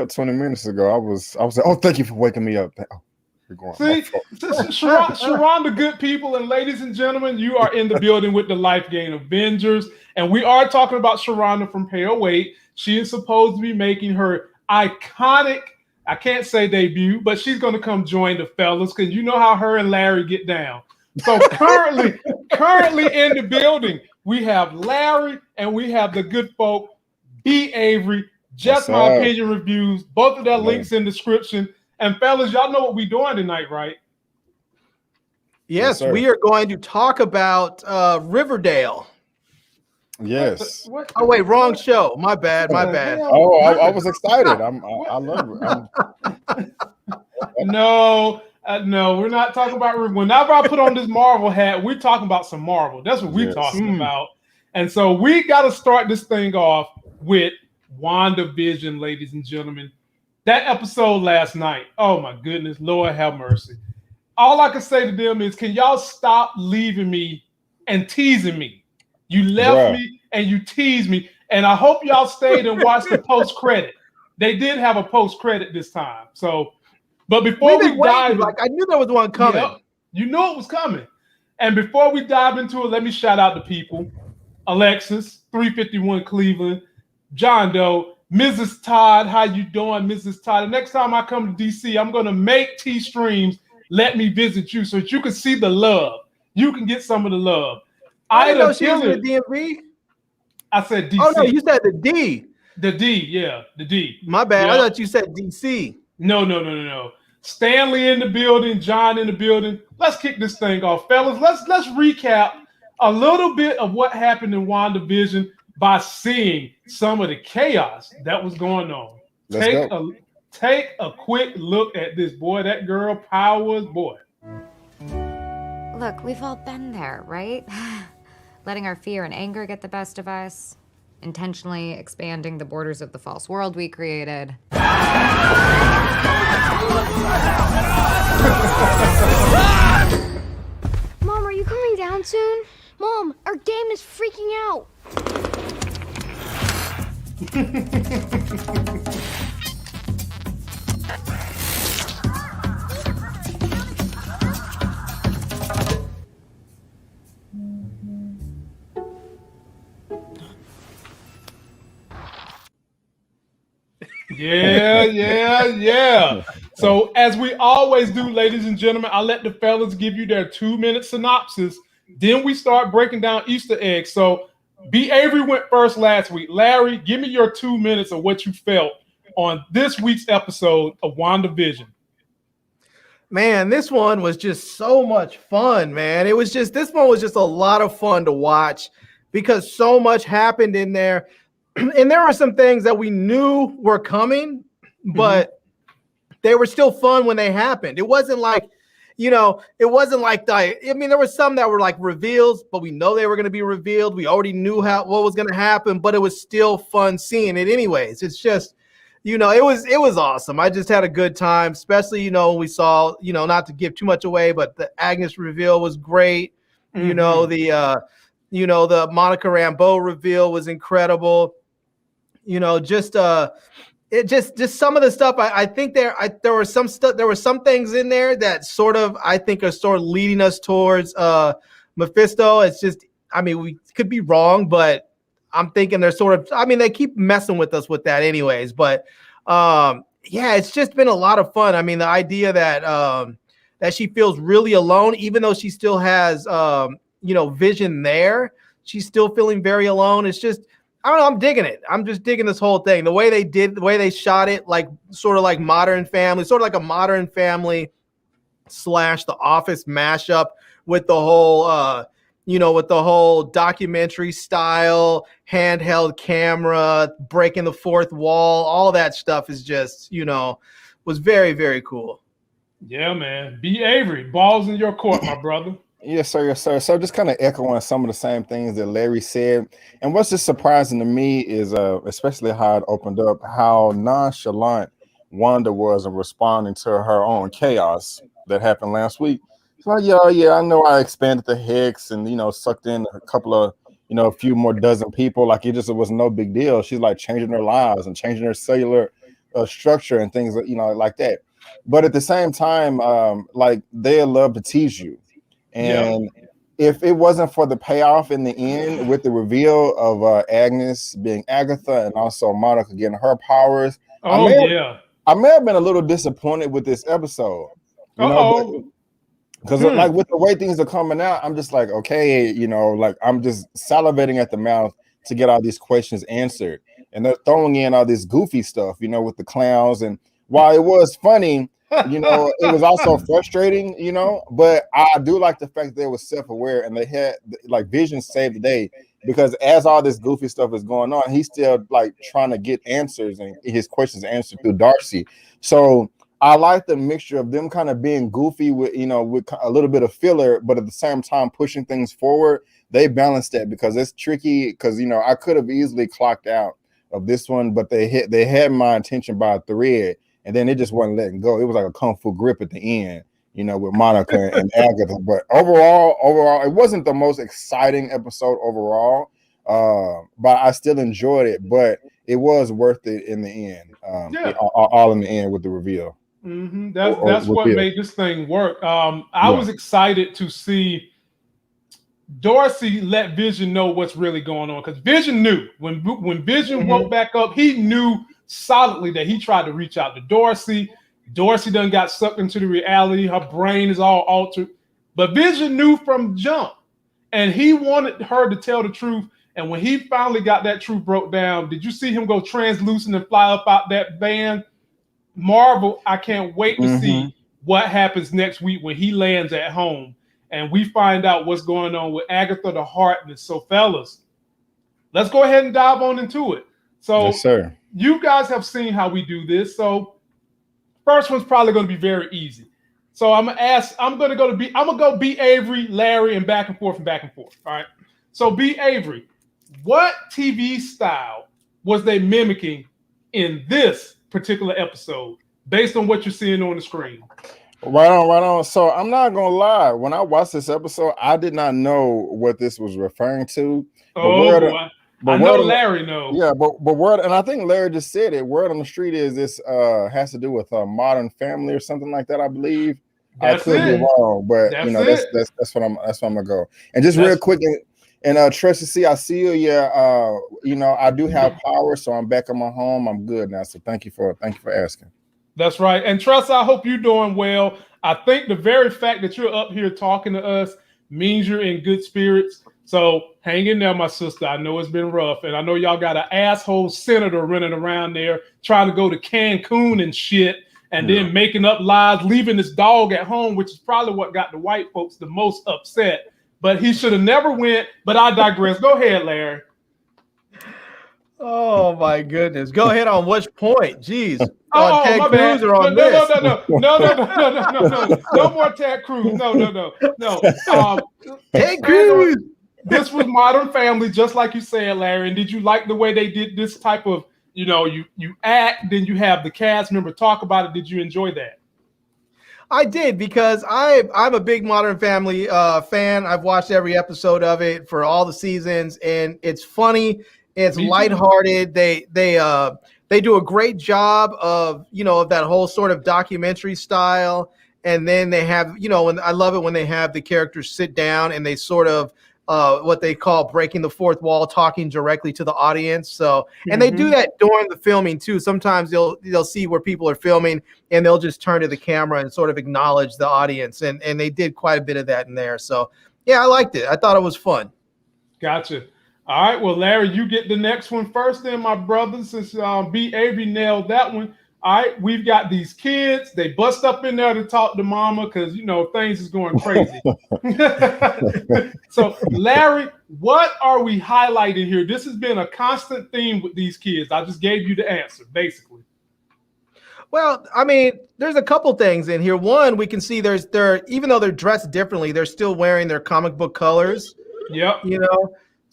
up 20 minutes ago. I was like, oh, thank you for waking me up. Oh, you're going. See, Sharon, the good people, and ladies and gentlemen, you are in the building with the Life Gain Avengers, and we are talking about Sharonda from Pale Weight. She is supposed to be making her iconic, I can't say debut, but she's going to come join the fellas because you know how her and Larry get down. So currently in the building, we have Larry and we have the good folk, B. Avery, Just My Opinion Reviews. Both of their links in the description. And fellas, y'all know what we're doing tonight, right? Yes, we are going to talk about Riverdale. Yes. Oh wait, wrong show. My bad. Oh, I was excited. I love it. No, we're not talking about Riverdale. Whenever I put on this Marvel hat, we're talking about some Marvel. That's what we're talking about. And so we got to start this thing off with WandaVision, ladies and gentlemen. That episode last night, oh my goodness, Lord have mercy. All I can say to them is, can y'all stop leaving me and teasing me? You left me and you teased me. And I hope y'all stayed and watched the post-credit. They did have a post-credit this time. So, but before we dive, I knew there was one coming. Yep, you knew it was coming. And before we dive into it, let me shout out the people. Alexis, 351 Cleveland, John Doe, Mrs. Todd, how you doing, Mrs. Todd? The next time I come to DC, I'm going to make T-Streams let me visit you so that you can see the love. You can get some of the love. I didn't know she was in the DMV. I said DC. Oh, no, you said the D. The D, yeah, the D. My bad. Yeah. I thought you said DC. No. Stanley in the building, John in the building. Let's kick this thing off, fellas. Let's recap a little bit of what happened in WandaVision by seeing some of the chaos that was going on. Take a quick look at this, boy. That girl Powers, boy. Look, we've all been there, right? Letting our fear and anger get the best of us, intentionally expanding the borders of the false world we created. Mom, are you coming down soon? Mom, our game is freaking out. Yeah. So as we always do, ladies and gentlemen, I let the fellas give you their 2-minute synopsis. Then we start breaking down Easter eggs. So B. Avery went first last week. Larry, give me your 2 minutes of what you felt on this week's episode of WandaVision. Man, this one was just so much fun, man. This one was just a lot of fun to watch because so much happened in there. And there were some things that we knew were coming, but they were still fun when they happened. It wasn't like, there were some that were like reveals, but we know they were going to be revealed. We already knew what was going to happen, but it was still fun seeing it anyways. It's just, it was awesome. I just had a good time, especially, when we saw, not to give too much away, but the Agnes reveal was great. The Monica Rambeau reveal was incredible. Just some of the stuff. I think there were some things in there that I think are sort of leading us towards Mephisto. It's just, we could be wrong, but I'm thinking they keep messing with us with that anyways. But it's just been a lot of fun. The idea that she feels really alone, even though she still has Vision there, she's still feeling very alone. It's just, I don't know. I'm digging it. I'm just digging this whole thing. The way they shot it, sort of like Modern Family, sort of like a Modern Family / The Office mashup with the whole, with the whole documentary style, handheld camera, breaking the fourth wall. All that stuff is just, was very, very cool. Yeah, man. B. Avery, balls in your court, my brother. Yes, sir. So just kind of echoing some of the same things that Larry said. And what's just surprising to me is especially how it opened up, how nonchalant Wanda was in responding to her own chaos that happened last week. It's like, yeah, I know I expanded the Hex and, sucked in a couple of, a few more dozen people. Like it was no big deal. She's like changing their lives and changing her cellular structure and things, like that. But at the same time, like they love to tease you, and if it wasn't for the payoff in the end with the reveal of Agnes being Agatha and also Monica getting her powers, I may have been a little disappointed with this episode, because like with the way things are coming out, I'm just like, okay, like I'm just salivating at the mouth to get all these questions answered, and they're throwing in all this goofy stuff, with the clowns, and while it was funny, it was also frustrating, but I do like the fact that they were self-aware and they had like Vision saved the day, because as all this goofy stuff is going on, he's still like trying to get answers and his questions answered through Darcy. So I like the mixture of them kind of being goofy with, with a little bit of filler, but at the same time pushing things forward. They balanced that, because it's tricky, because, I could have easily clocked out of this one, but they had my attention by a thread, and then it just wasn't letting go. It was like a kung fu grip at the end, with Monica and Agatha. But overall, it wasn't the most exciting episode overall, but I still enjoyed it. But it was worth it in the end. All in the end with the reveal. That's what made this thing work. I was excited to see Darcy let Vision know what's really going on, because Vision knew when Vision woke back up, he knew solidly that he tried to reach out to Darcy. Darcy done got sucked into the reality. Her brain is all altered, but Vision knew from jump, and he wanted her to tell the truth. And when he finally got that truth broke down, did you see him go translucent and fly up out that van? Marvel, I can't wait to see what happens next week when he lands at home and we find out what's going on with Agatha the Harkness. So, fellas, let's go ahead and dive on into it. So, yes, sir. You guys have seen how we do this. So, first one's probably going to be very easy. So, I'm gonna go B. Avery, Larry, and back and forth. All right. So, B. Avery, what TV style was they mimicking in this particular episode based on what you're seeing on the screen? Right on. So I'm not gonna lie, when I watched this episode, I did not know what this was referring to. I know Larry knows. Yeah, but word, and I think Larry just said it. Word on the street is this has to do with Modern Family or something like that, I believe. I could be wrong, but that's what I'm gonna go. And just real quick, and Tracy, I see you. Yeah, I do have power, so I'm back in my home. I'm good now. So thank you for asking. That's right. And Trust, I hope you're doing well. I think the very fact that you're up here talking to us means you're in good spirits. So hang in there, my sister. I know it's been rough. And I know y'all got an asshole senator running around there trying to go to Cancun and shit, and then making up lies, leaving this dog at home, which is probably what got the white folks the most upset. But he should have never went. But I digress. Go ahead, Larry. Oh my goodness! Go ahead on which point? Jeez. Ted my Cruz bad. Or on this? No. No more Ted Cruz. No. Ted Cruz. This was Modern Family, just like you said, Larry. And did you like the way they did this type of, you act, then you have the cast member talk about it? Did you enjoy that? I did, because I'm a big Modern Family fan. I've watched every episode of it for all the seasons, and it's funny. It's lighthearted. They do a great job of of that whole sort of documentary style. And then they have and I love it when they have the characters sit down and they sort of what they call breaking the fourth wall, talking directly to the audience. So and they do that during the filming too. Sometimes they'll see where people are filming and they'll just turn to the camera and sort of acknowledge the audience. And they did quite a bit of that in there. So yeah, I liked it. I thought it was fun. Gotcha. All right, well, Larry, you get the next one first then, my brother, since B. Avery nailed that one. All right, we've got these kids. They bust up in there to talk to mama because, things is going crazy. So, Larry, what are we highlighting here? This has been a constant theme with these kids. I just gave you the answer, basically. Well, I mean, there's a couple things in here. One, we can see they're even though they're dressed differently, they're still wearing their comic book colors. Yep.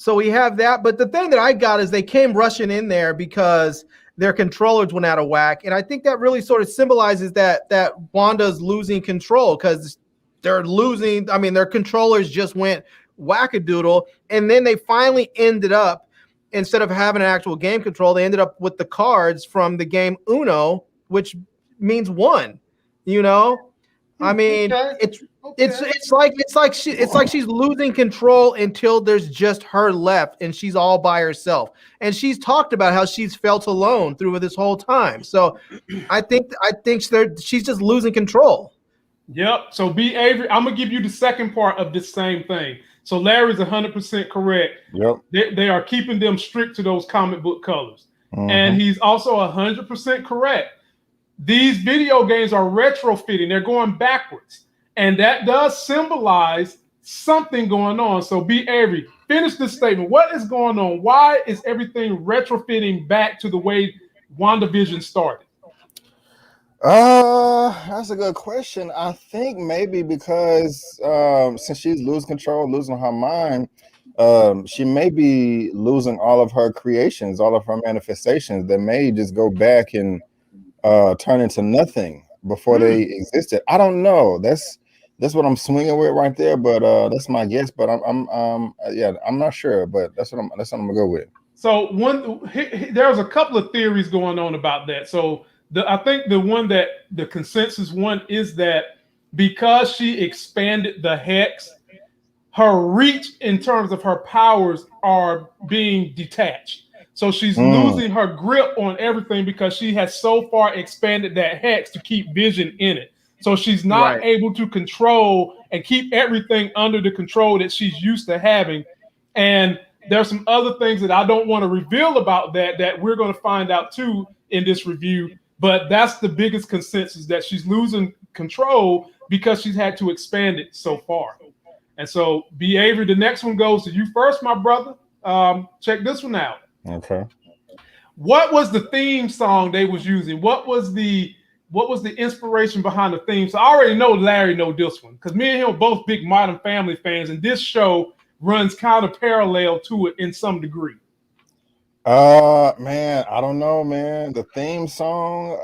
So we have that. But the thing that I got is they came rushing in there because their controllers went out of whack. And I think that really sort of symbolizes that Wanda's losing control, because they're losing. I mean, their controllers just went wackadoodle. And then they finally ended up instead of having an actual game control, they ended up with the cards from the game Uno, which means one. You know, I mean, it's like she's losing control until there's just her left, and she's all by herself. And she's talked about how she's felt alone through this whole time. So I think she's just losing control. Yep. So B. Avery, I'm gonna give you the second part of this same thing. So Larry's 100% correct. Yep. They are keeping them strict to those comic book colors. And he's also 100% correct. These video games are retrofitting. They're going backwards. And that does symbolize something going on. So B. Avery, finish this statement. What is going on? Why is everything retrofitting back to the way WandaVision started? That's a good question. I think maybe because since she's losing control, losing her mind, she may be losing all of her creations, all of her manifestations that may just go back and turn into nothing before they existed. I don't know. That's what I'm swinging with right there, but that's my guess. But I'm not sure, but that's what I'm gonna go with. So there's a couple of theories going on about that. So I think the one that the consensus one is that because she expanded the hex, her reach in terms of her powers are being detached. So she's losing her grip on everything because she has so far expanded that hex to keep Vision in it. So she's not able to control and keep everything under the control that she's used to having. And there's some other things that I don't want to reveal about that we're going to find out too in this review. But that's the biggest consensus, that she's losing control because she's had to expand it so far. And so, B. Avery, the next one goes to you first, my brother. Check this one out. Okay. What was the theme song they was using? What was the inspiration behind the theme? So I already know Larry know this one because me and him are both big Modern Family fans, and this show runs kind of parallel to it in some degree. Man, I don't know, man. The theme song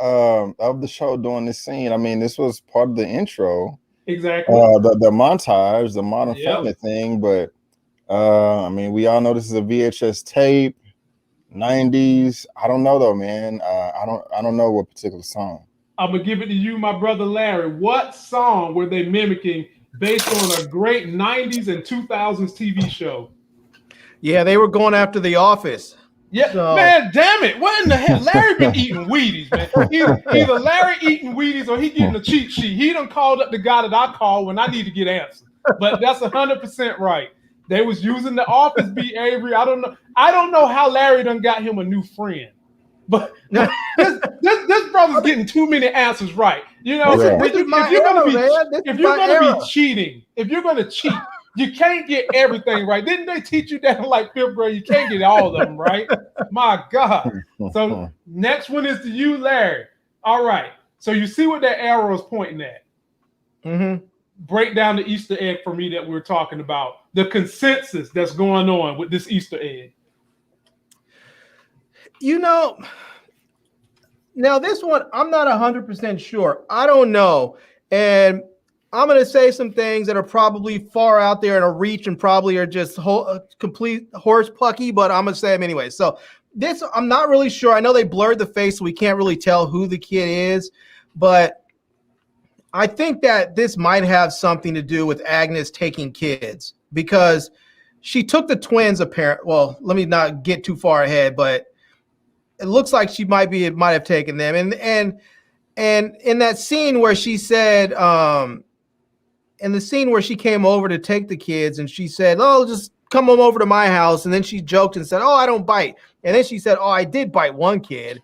of the show during this scene. I mean, this was part of the intro. Exactly. The montage, the Modern Family thing, but I mean, we all know this is a VHS tape, 90s. I don't know though, man. I don't know what particular song. I'm gonna give it to you, my brother Larry. What song were they mimicking based on a great 90s and 2000s TV show? Yeah, they were going after The Office. Yeah, so. Man, damn it. What in the hell? Larry been eating Wheaties, man. Either Larry eating Wheaties or he getting a cheat sheet. He done called up the guy that I call when I need to get answers. But that's 100% right. They was using The Office, B. Avery. I don't know how Larry done got him a new friend. But this brother's getting too many answers right. You know, if you're gonna be cheating, if you're gonna cheat, you can't get everything right. Didn't they teach you that in like 5th grade? You can't get all of them right. My God. So next one is to you, Larry. All right. So you see what that arrow is pointing at. Break down the Easter egg for me that we're talking about. The consensus that's going on with this Easter egg. You know, now this one, I'm not 100% sure. I don't know. And I'm going to say some things that are probably far out there in a reach and probably are just complete horse plucky, but I'm going to say them anyway. So this, I'm not really sure. I know they blurred the face, so we can't really tell who the kid is, but I think that this might have something to do with Agnes taking kids because she took the twins apparently. Well, let me not get too far ahead, but it looks like she might have taken them. And in that scene where she said, in the scene where she came over to take the kids and she said, "Oh, just come on over to my house." And then she joked and said, "Oh, I don't bite." And then she said, "Oh, I did bite one kid."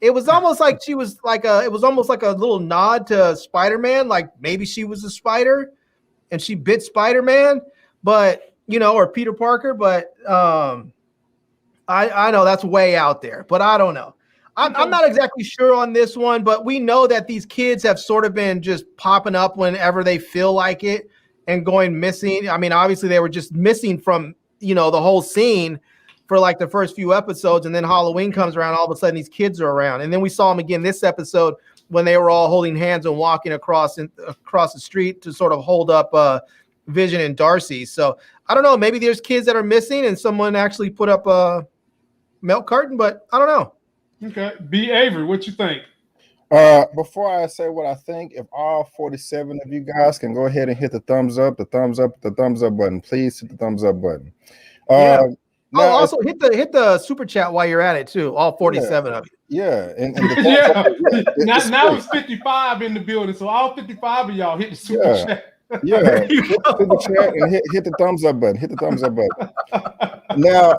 It was almost like it was almost like a little nod to Spider-Man. Like maybe she was a spider and she bit Spider-Man, but or Peter Parker. But I know that's way out there, but I don't know. I'm not exactly sure on this one, but we know that these kids have sort of been just popping up whenever they feel like it and going missing. I mean, obviously they were just missing from, the whole scene for like the first few episodes. And then Halloween comes around, all of a sudden these kids are around. And then we saw them again this episode when they were all holding hands and walking across the street to sort of hold up Vision and Darcy. So I don't know, maybe there's kids that are missing and someone actually put up milk carton, but I don't know. Okay. B. Avery, what you think? Before I say what I think, if all 47 of you guys can go ahead and hit the thumbs up button, please hit the thumbs up button. Yeah. Now, also hit the super chat while you're at it too. All 47 of you. Yeah, and yeah. Now it's 55 in the building, so all 55 of y'all hit the super chat. Yeah, hit the super chat and hit the thumbs up button. Hit the thumbs up button. Now,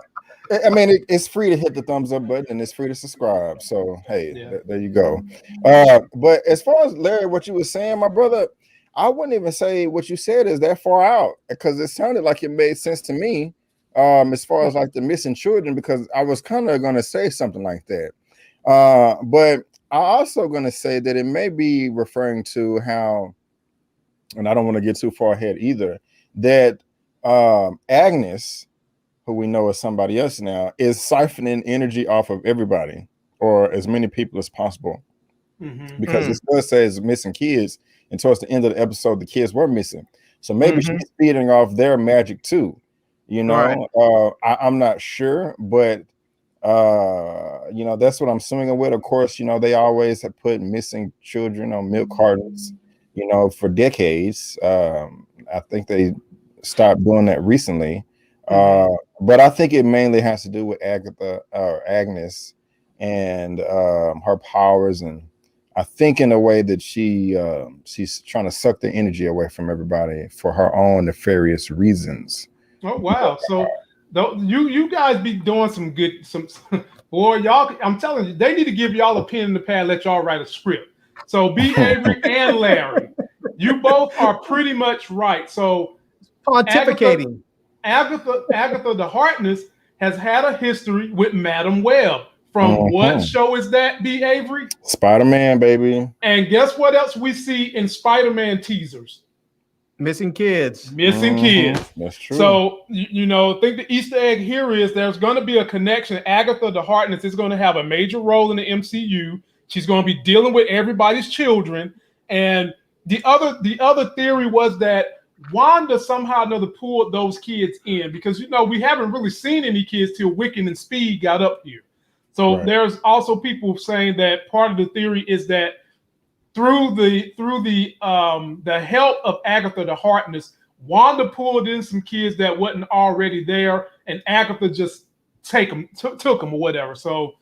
I mean, it's free to hit the thumbs up button and it's free to subscribe. So, hey, there you go. But as far as Larry, what you were saying, my brother, I wouldn't even say what you said is that far out because it sounded like it made sense to me as far as like the missing children, because I was kind of going to say something like that. But I'm also going to say that it may be referring to how, and I don't want to get too far ahead either, that Agnes, who we know is somebody else now, is siphoning energy off of everybody or as many people as possible. Because it does say it's missing kids, and towards the end of the episode, the kids were missing. So maybe she's feeding off their magic too. You know, I'm not sure, but you know, that's what I'm swinging with. Of course, you know, they always have put missing children on milk cartons, you know, for decades. I think they stopped doing that recently. But I think it mainly has to do with Agnes and her powers, and I think in a way that she's trying to suck the energy away from everybody for her own nefarious reasons. Oh wow! So you guys be doing some boy, y'all. I'm telling you, they need to give y'all a pen in the pad, let y'all write a script. So B. Avery and Larry, you both are pretty much right. So pontificating. Agatha the Harkness has had a history with Madam Web. From what show is that, B. Avery? Spider-Man, baby. And guess what else we see in Spider-Man teasers? Missing kids. Missing kids. That's true. So, you know, I think the Easter egg here is there's going to be a connection. Agatha the Harkness is going to have a major role in the MCU. She's going to be dealing with everybody's children. And the other theory was that Wanda somehow or another pulled those kids in because, you know, we haven't really seen any kids till Wiccan and Speed got up here. So there's also people saying that part of the theory is that through the help of Agatha the Harkness, Wanda pulled in some kids that wasn't already there, and Agatha just took them or whatever. So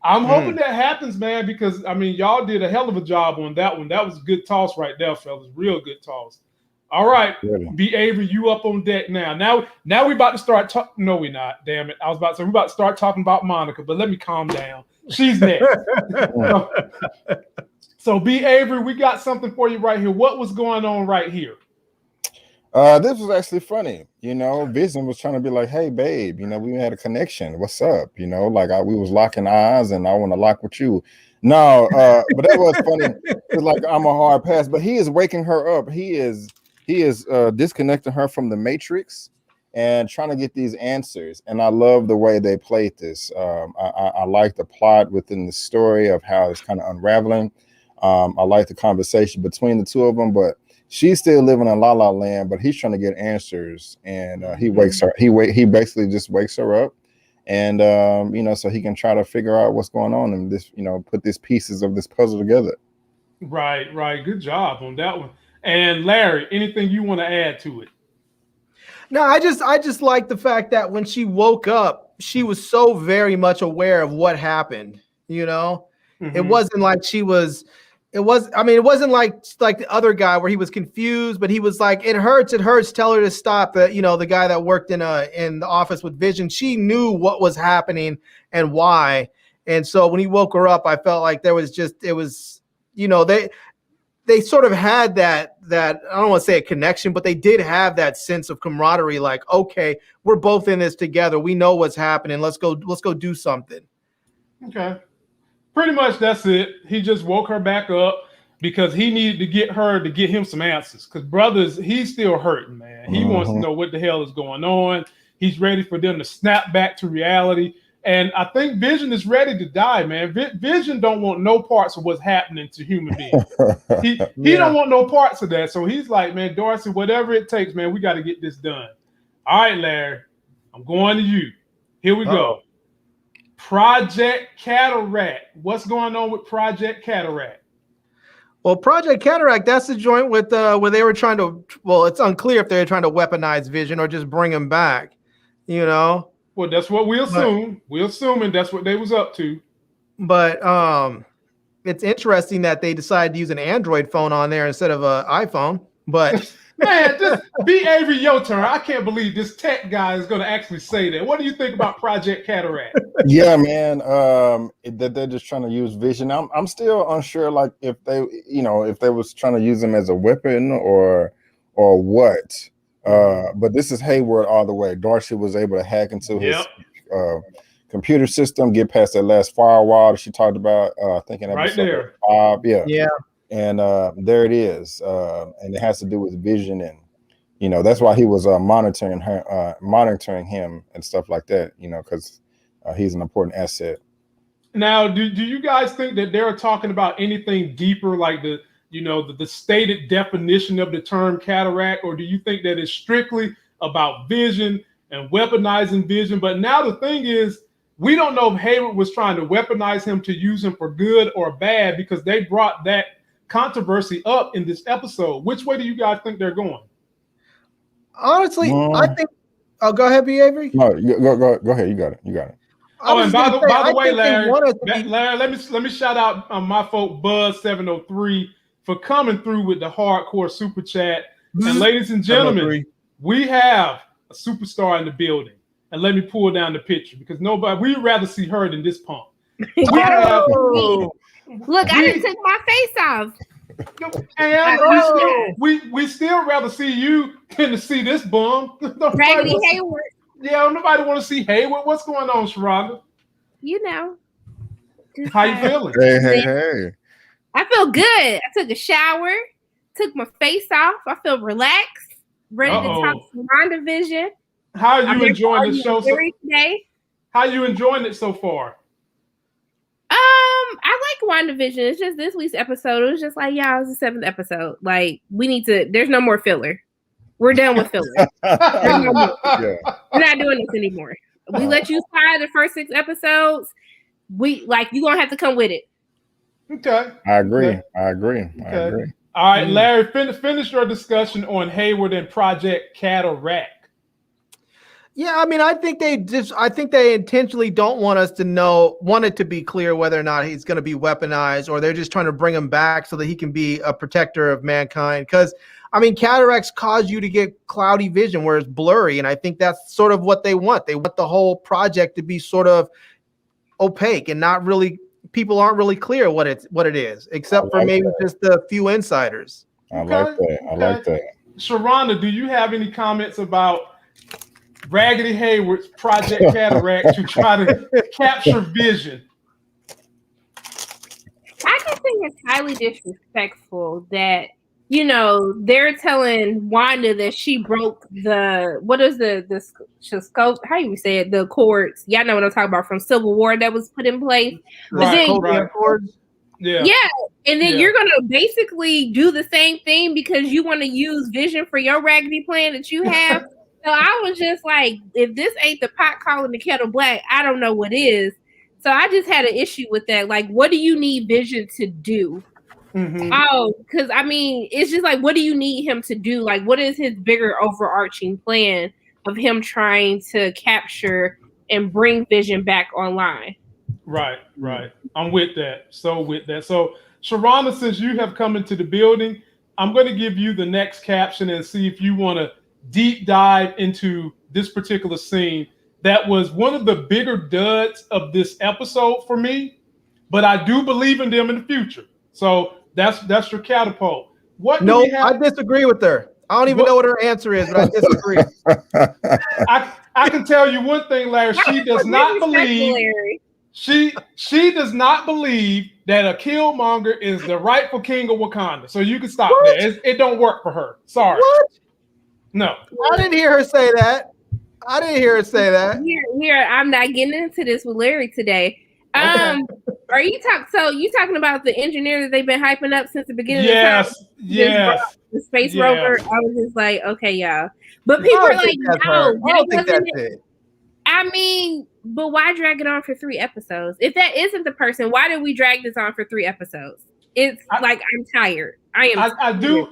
I'm hoping that happens, man, because I mean y'all did a hell of a job on that one. That was a good toss right there, fellas. Real good toss. All right, B. Avery, you up on deck now. Now we about to start talking. No, we're not. Damn it. I was about to say we're about to start talking about Monica, but let me calm down. She's next. So B. Avery, we got something for you right here. What was going on right here? This was actually funny. You know, Vision was trying to be like, hey, babe, you know, we had a connection. What's up? You know, like we was locking eyes and I want to lock with you. No, but that was funny. It's like I'm a hard pass, but he is waking her up. He is disconnecting her from the Matrix and trying to get these answers. And I love the way they played this. I like the plot within the story of how it's kind of unraveling. I like the conversation between the two of them, but she's still living in La La Land, but he's trying to get answers. And he wakes her. He basically just wakes her up, and you know, so he can try to figure out what's going on and this, you know, put these pieces of this puzzle together. Right. Good job on that one. And Larry, anything you want to add to it? No, I just like the fact that when she woke up, she was so very much aware of what happened. You know, it wasn't like she was. It wasn't like the other guy where he was confused, but he was like, it hurts. Tell her to stop. You know, the guy that worked in the office with Vision, she knew what was happening and why. And so when he woke her up, I felt like it was, you know, they sort of had that I don't want to say a connection, but they did have that sense of camaraderie. Like, okay, we're both in this together. We know what's happening. Let's go do something. Okay. Pretty much that's it. He just woke her back up because he needed to get her to get him some answers. Because brothers, he's still hurting, man. He wants to know what the hell is going on. He's ready for them to snap back to reality. And I think Vision is ready to die, man. Vision don't want no parts of what's happening to human beings. He don't want no parts of that. So he's like, man, Darcy, whatever it takes, man, we got to get this done. All right, Larry, I'm going to you. Here we go. Project Cataract. What's going on with Project Cataract? Well, Project Cataract, that's the joint with where they were trying to. Well, it's unclear if they're trying to weaponize Vision or just bring him back. You know. Well, that's what we assume. We're assuming that's what they was up to. But it's interesting that they decided to use an Android phone on there instead of an iPhone. But man, just be Avery, your turn. I can't believe this tech guy is going to actually say that. What do you think about Project Cataract? Yeah, man. That they're just trying to use Vision. I'm still unsure, like if they, if they was trying to use him as a weapon or what. But this is Hayward all the way. Darcy was able to hack into his computer system, get past that last firewall that she talked about. Thinking right there, 5, yeah. And there it is, and it has to do with Vision, and that's why he was monitoring him and stuff like that. Because he's an important asset. Now, do you guys think that they're talking about anything deeper, like the stated definition of the term cataract, or do you think that it's strictly about Vision and weaponizing Vision? But now the thing is, we don't know if Hayward was trying to weaponize him to use him for good or bad, because they brought that controversy up in this episode. Which way do you guys think they're going? Honestly, I think. Oh, go ahead, B. Avery. No, go ahead. You got it. Oh, and by the way, Larry, let me shout out my folk Buzz 703 for coming through with the hardcore super chat. And ladies and gentlemen, we have a superstar in the building. And let me pull down the picture, because we'd rather see her than this punk. Look, I didn't take my face off. And we still rather see you than to see this bum. Raggedy Hayward. Yeah, nobody want to see Hayward. What's going on, Sharonda? How you feeling? Hey. I feel good. I took a shower, took my face off. I feel relaxed, ready to talk some Wandavision. How are you enjoying the show today? How are you enjoying it so far? I like WandaVision. It's just this week's episode. It was just like, it's the 7th episode. Like, there's no more filler. We're done with filler. We're not doing this anymore. We let you slide the first 6 episodes. You're gonna have to come with it. Okay. I agree. Okay. All right, Larry, finish your discussion on Hayward and Project Cataract. Yeah, I mean, I think they intentionally don't want us to want it to be clear whether or not he's going to be weaponized, or they're just trying to bring him back so that he can be a protector of mankind. Because, I mean, cataracts cause you to get cloudy vision where it's blurry, and I think that's sort of what they want. They want the whole project to be sort of opaque and not really, people aren't really clear what it is, except for maybe just a few insiders. I like that. Sharonda, do you have any comments about Raggedy Hayward's Project Cataract to try to capture Vision? I just think it's highly disrespectful that, they're telling Wanda that she broke the scope, how you say it, the cords. Y'all know what I'm talking about, from Civil War that was put in place. Right, Yeah. And then you're going to basically do the same thing because you want to use Vision for your raggedy plan that you have. So I was just like, if this ain't the pot calling the kettle black, I don't know what is. So I just had an issue with that. Like, what do you need Vision to do? Mm-hmm. Oh, because I mean, it's just like, what do you need him to do? Like, what is his bigger overarching plan of him trying to capture and bring Vision back online? Right. I'm with that. So, Sharonda, since you have come into the building, I'm going to give you the next caption and see if you want to deep dive into this particular scene. That was one of the bigger duds of this episode for me, but I do believe in them in the future. So that's your catapult. I disagree with her. I don't even know what her answer is, but I disagree. I can tell you one thing, Larry. She does not believe. She does not believe that a Killmonger is the rightful king of Wakanda. So you can stop there. It don't work for her. Sorry. What? No. I didn't hear her say that. Here, I'm not getting into this with Larry today. Okay. Are you talking about the engineer that they've been hyping up since the beginning? Yes. The space rover. I was just like, okay, y'all. But people are like, no, I don't think that's it. I mean, but why drag it on for 3 episodes? If that isn't the person, why did we drag this on for 3 episodes? It's like I'm tired. I do.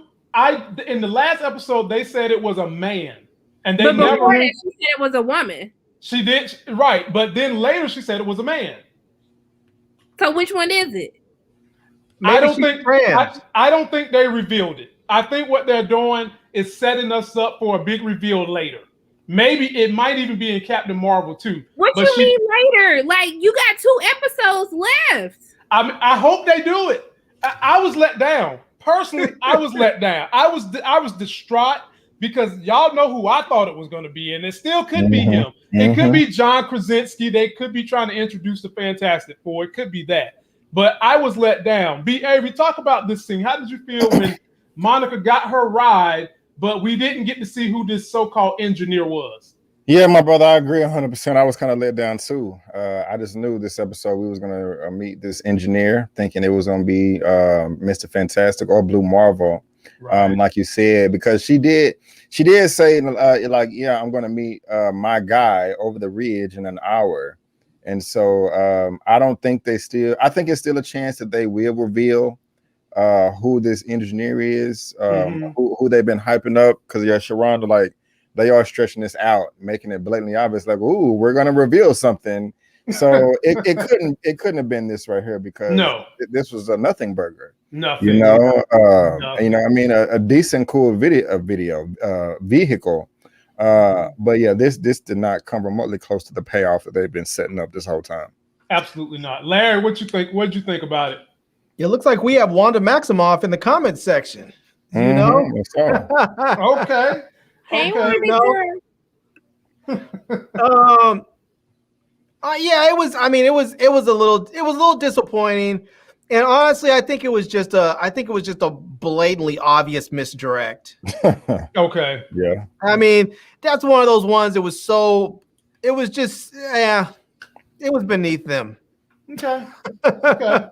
In the last episode they said it was a man, and they but never. Before that, she said it was a woman. She did right, but then later she said it was a man. So which one is it? I don't think they revealed it. I think what they're doing is setting us up for a big reveal later. Maybe it might even be in Captain Marvel too. What you mean later? Like you got 2 episodes left. I hope they do it. I was let down. Personally, I was let down. I was distraught because y'all know who I thought it was going to be, and it still could be him. It could be John Krasinski. They could be trying to introduce the Fantastic Four. It could be that. But I was let down. B. Avery, talk about this scene. How did you feel when Monica got her ride, but we didn't get to see who this so-called engineer was? Yeah, my brother, I agree 100%. I was kind of let down too. I just knew this episode we was going to meet this engineer, thinking it was going to be Mr. Fantastic or Blue Marvel, right. Like you said, because she did say like, yeah, I'm going to meet my guy over the ridge in an hour. And so I don't think I think it's still a chance that they will reveal who this engineer is, who they've been hyping up, because Sharonda, like, they are stretching this out, making it blatantly obvious, like, ooh, we're gonna reveal something. So it couldn't have been this right here, because this was a nothing burger. Nothing. You know, I mean, a decent, cool vehicle. But yeah, this did not come remotely close to the payoff that they've been setting up this whole time. Absolutely not. Larry, what you think? What'd you think about it? It looks like we have Wanda Maximoff in the comments section. You know? Okay. Hey, yeah, it was. I mean, it was a little disappointing, and honestly, I think it was just a blatantly obvious misdirect. Okay. Yeah. I mean, that's one of those ones. It was just, it was beneath them. Okay.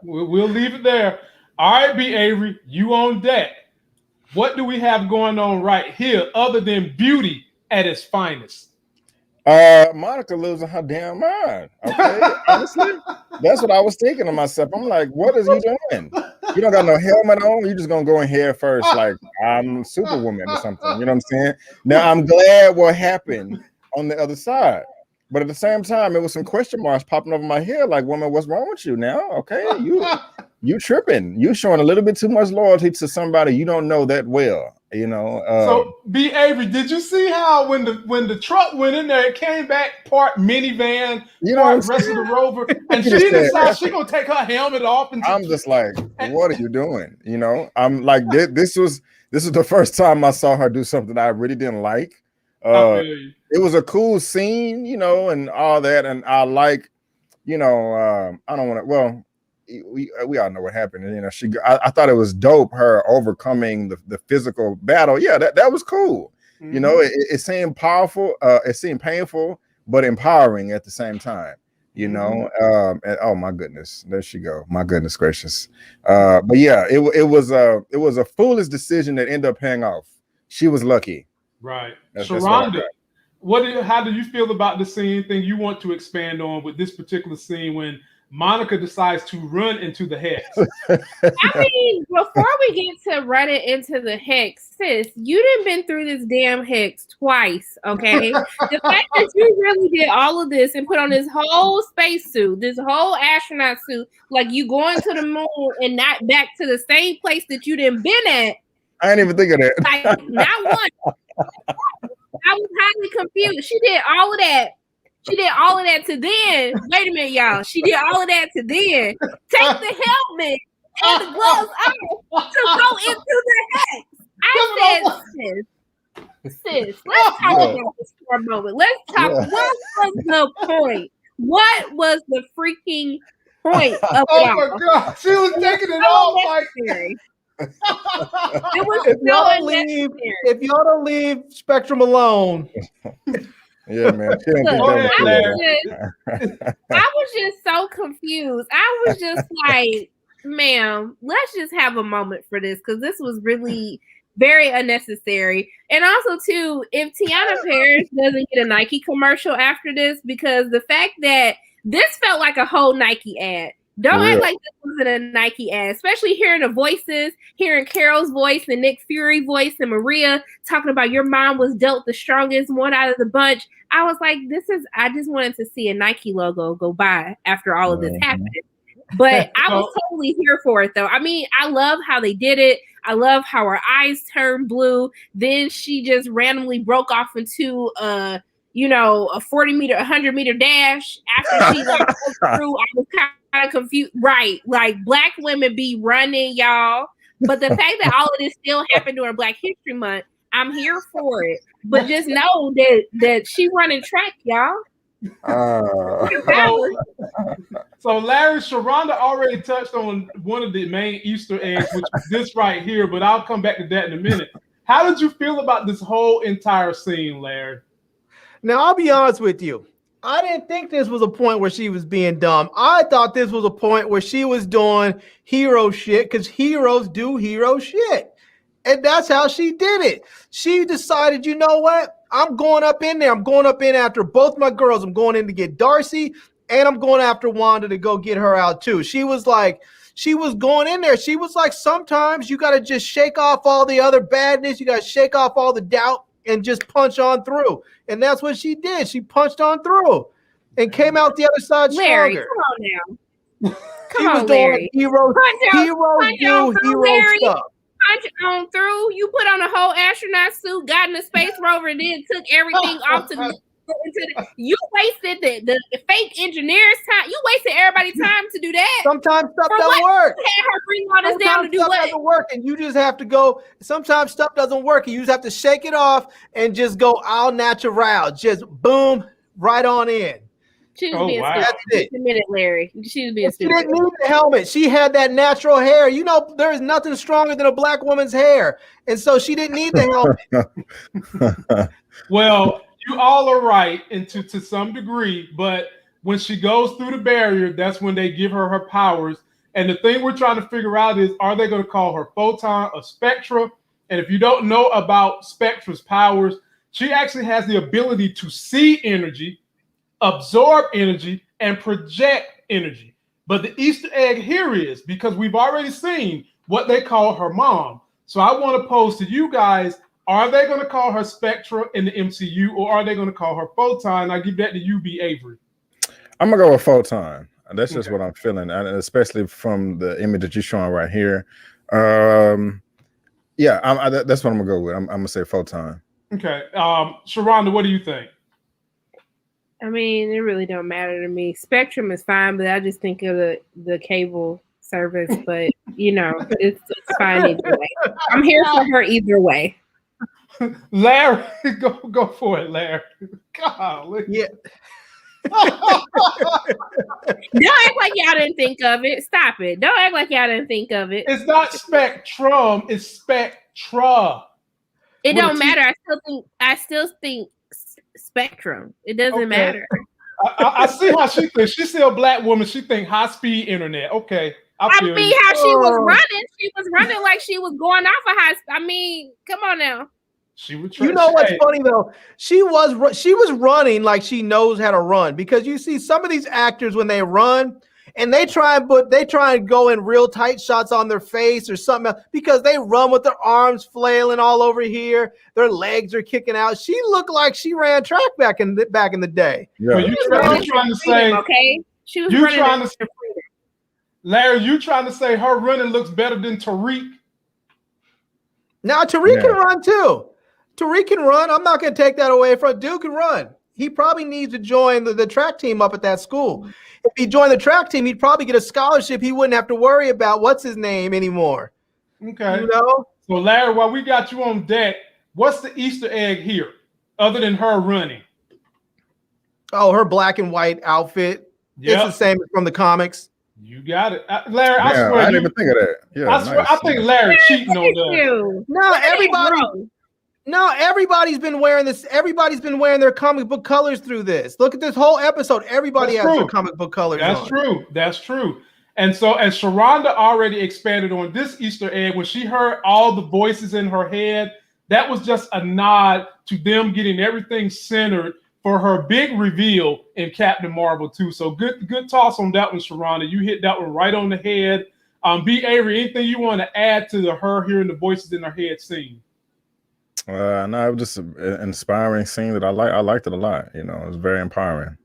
We'll leave it there. All right, B. Avery, you on deck. What do we have going on right here other than beauty at its finest? Monica losing her damn mind. Okay, honestly, that's what I was thinking to myself. I'm like, what is he doing? You don't got no helmet on. You just gonna go in here first, like I'm Superwoman or something. You know what I'm saying? Now I'm glad what happened on the other side, but at the same time, it was some question marks popping over my head. Like, woman, what's wrong with you now? Okay, you tripping. You showing a little bit too much loyalty to somebody you don't know that well. You know. So, B. Avery, did you see how when the truck went in there, it came back part minivan, part rest of the Rover, and she decided she's gonna take her helmet off. And I'm just like, what are you doing? You know, I'm like, this was the first time I saw her do something I really didn't like. It was a cool scene, you know, and all that, and I like, you know, I don't want to. Well, we all know what happened. You know, I thought it was dope, her overcoming the physical battle. Yeah, that was cool. Mm-hmm. You know, it seemed powerful. It seemed painful, but empowering at the same time. You know, and, oh my goodness, there she go. My goodness gracious. But yeah, it was a foolish decision that ended up paying off. She was lucky. Right. Sharonda, how do you feel about the scene thing you want to expand on with this particular scene when Monica decides to run into the hex? I mean, before we get to running into the hex, sis, you done been through this damn hex twice, okay? The fact that you really did all of this and put on this whole spacesuit, this whole astronaut suit, like you going to the moon and not back to the same place that you done been at. I didn't even think of that. Like, not one. I was highly confused. She did all of that. She did all of that to then. Wait a minute, y'all. She did all of that to then take the helmet and the gloves off to go into the hex. I said, sis, let's talk about this for a moment. Let's talk. Yeah. What was the point? What was the freaking point of it all? My God. She was taking it all like it was so unnecessary. If y'all don't leave Spectrum alone. Yeah, man. I was just so confused. I was just like, ma'am, let's just have a moment for this, because this was really very unnecessary. And also, too, if Tiana Paris doesn't get a Nike commercial after this, because the fact that this felt like a whole Nike ad. Don't act like this wasn't a Nike ad, especially hearing the voices, hearing Carol's voice and Nick Fury voice and Maria talking about your mom was dealt the strongest one out of the bunch. I was like, I just wanted to see a Nike logo go by after all of this happened. But I was totally here for it, though. I mean, I love how they did it. I love how her eyes turned blue. Then she just randomly broke off into a 100-meter dash after she like through. I was kind of confused. Right. Like Black women be running, y'all. But the fact that all of this still happened during Black History Month, I'm here for it. But just know that she running track, y'all. So Larry, Sharonda already touched on one of the main Easter eggs, which is this right here, but I'll come back to that in a minute. How did you feel about this whole entire scene, Larry? Now, I'll be honest with you. I didn't think this was a point where she was being dumb. I thought this was a point where she was doing hero shit because heroes do hero shit. And that's how she did it. She decided, you know what? I'm going up in there. I'm going up in after both my girls. I'm going in to get Darcy, and I'm going after Wanda to go get her out too. She was going in there. She was like, sometimes you got to just shake off all the other badness. You got to shake off all the doubt and just punch on through. And that's what she did. She punched on through and came out the other side Larry, stronger. come on now. She was doing hero stuff. Punch on through. You put on a whole astronaut suit, got in a space rover, and then took everything off to you wasted the fake engineer's time. You wasted everybody's time to do that. Sometimes stuff doesn't work. You had her bring all this down to do what? Doesn't work, and you just have to go. Sometimes stuff doesn't work, and you just have to shake it off and just go all natural. Just boom, right on in. She was being stupid. That's it. Just a minute, Larry. She was being stupid. She didn't need the helmet. She had that natural hair. You know, there is nothing stronger than a Black woman's hair, and so she didn't need the helmet. Well, you all are right, and to some degree, but when she goes through the barrier, that's when they give her powers. And the thing we're trying to figure out is, are they going to call her Photon or Spectra? And if you don't know about Spectra's powers, she actually has the ability to see energy, absorb energy, and project energy. But the Easter egg here is, because we've already seen what they call her mom. So I want to pose to you guys, are they going to call her Spectra in the MCU, or are they going to call her Photon? I give that to you, B. Avery. I'm going to go with Photon. That's just what I'm feeling, and especially from the image that you're showing right here. Yeah, that's what I'm going to go with. I'm going to say Photon. Okay. Sharonda, what do you think? I mean, it really don't matter to me. Spectrum is fine, but I just think of the cable service. But it's fine either way. I'm here for her either way. Larry, go for it, Larry. Golly. Yeah. Don't act like y'all didn't think of it. Stop it. Don't act like y'all didn't think of it. It's not Spectrum. It's Spectra. It don't matter. I still think Spectrum. It doesn't matter. I see how she thinks. She's still a Black woman. She think high speed internet. Okay. I mean, how she was running. She was running like she was going off a high. I mean, come on now. She would. You know what's funny though? She was running like she knows how to run, because you see some of these actors when they run and they try and go in real tight shots on their face or something else, because they run with their arms flailing all over here, their legs are kicking out. She looked like she ran track back in the day. Yeah. You trying to say, okay? She was running. Larry, you trying to say her running looks better than Tariq? Now Tariq can run too. Tariq can run. I'm not going to take that away from Duke can run. He probably needs to join the track team up at that school. If he joined the track team, he'd probably get a scholarship. He wouldn't have to worry about what's his name anymore. Okay. So Larry, while we got you on deck, what's the Easter egg here other than her running? Oh, her black and white outfit. Yep. It's the same from the comics. You got it. Larry, I swear. I didn't even think of that. Yeah, I swear, I think Larry cheating on that. No, everybody's been wearing this. Everybody's been wearing their comic book colors through this. Look at this whole episode. Everybody has their comic book colors. That's true. And so, as Sharonda already expanded on this Easter egg, when she heard all the voices in her head, that was just a nod to them getting everything centered for her big reveal in Captain Marvel 2. So good toss on that one, Sharonda. You hit that one right on the head. B. Avery, anything you want to add to her hearing the voices in her head scene? No, it was just an inspiring scene that I liked it a lot. You know, it was very empowering.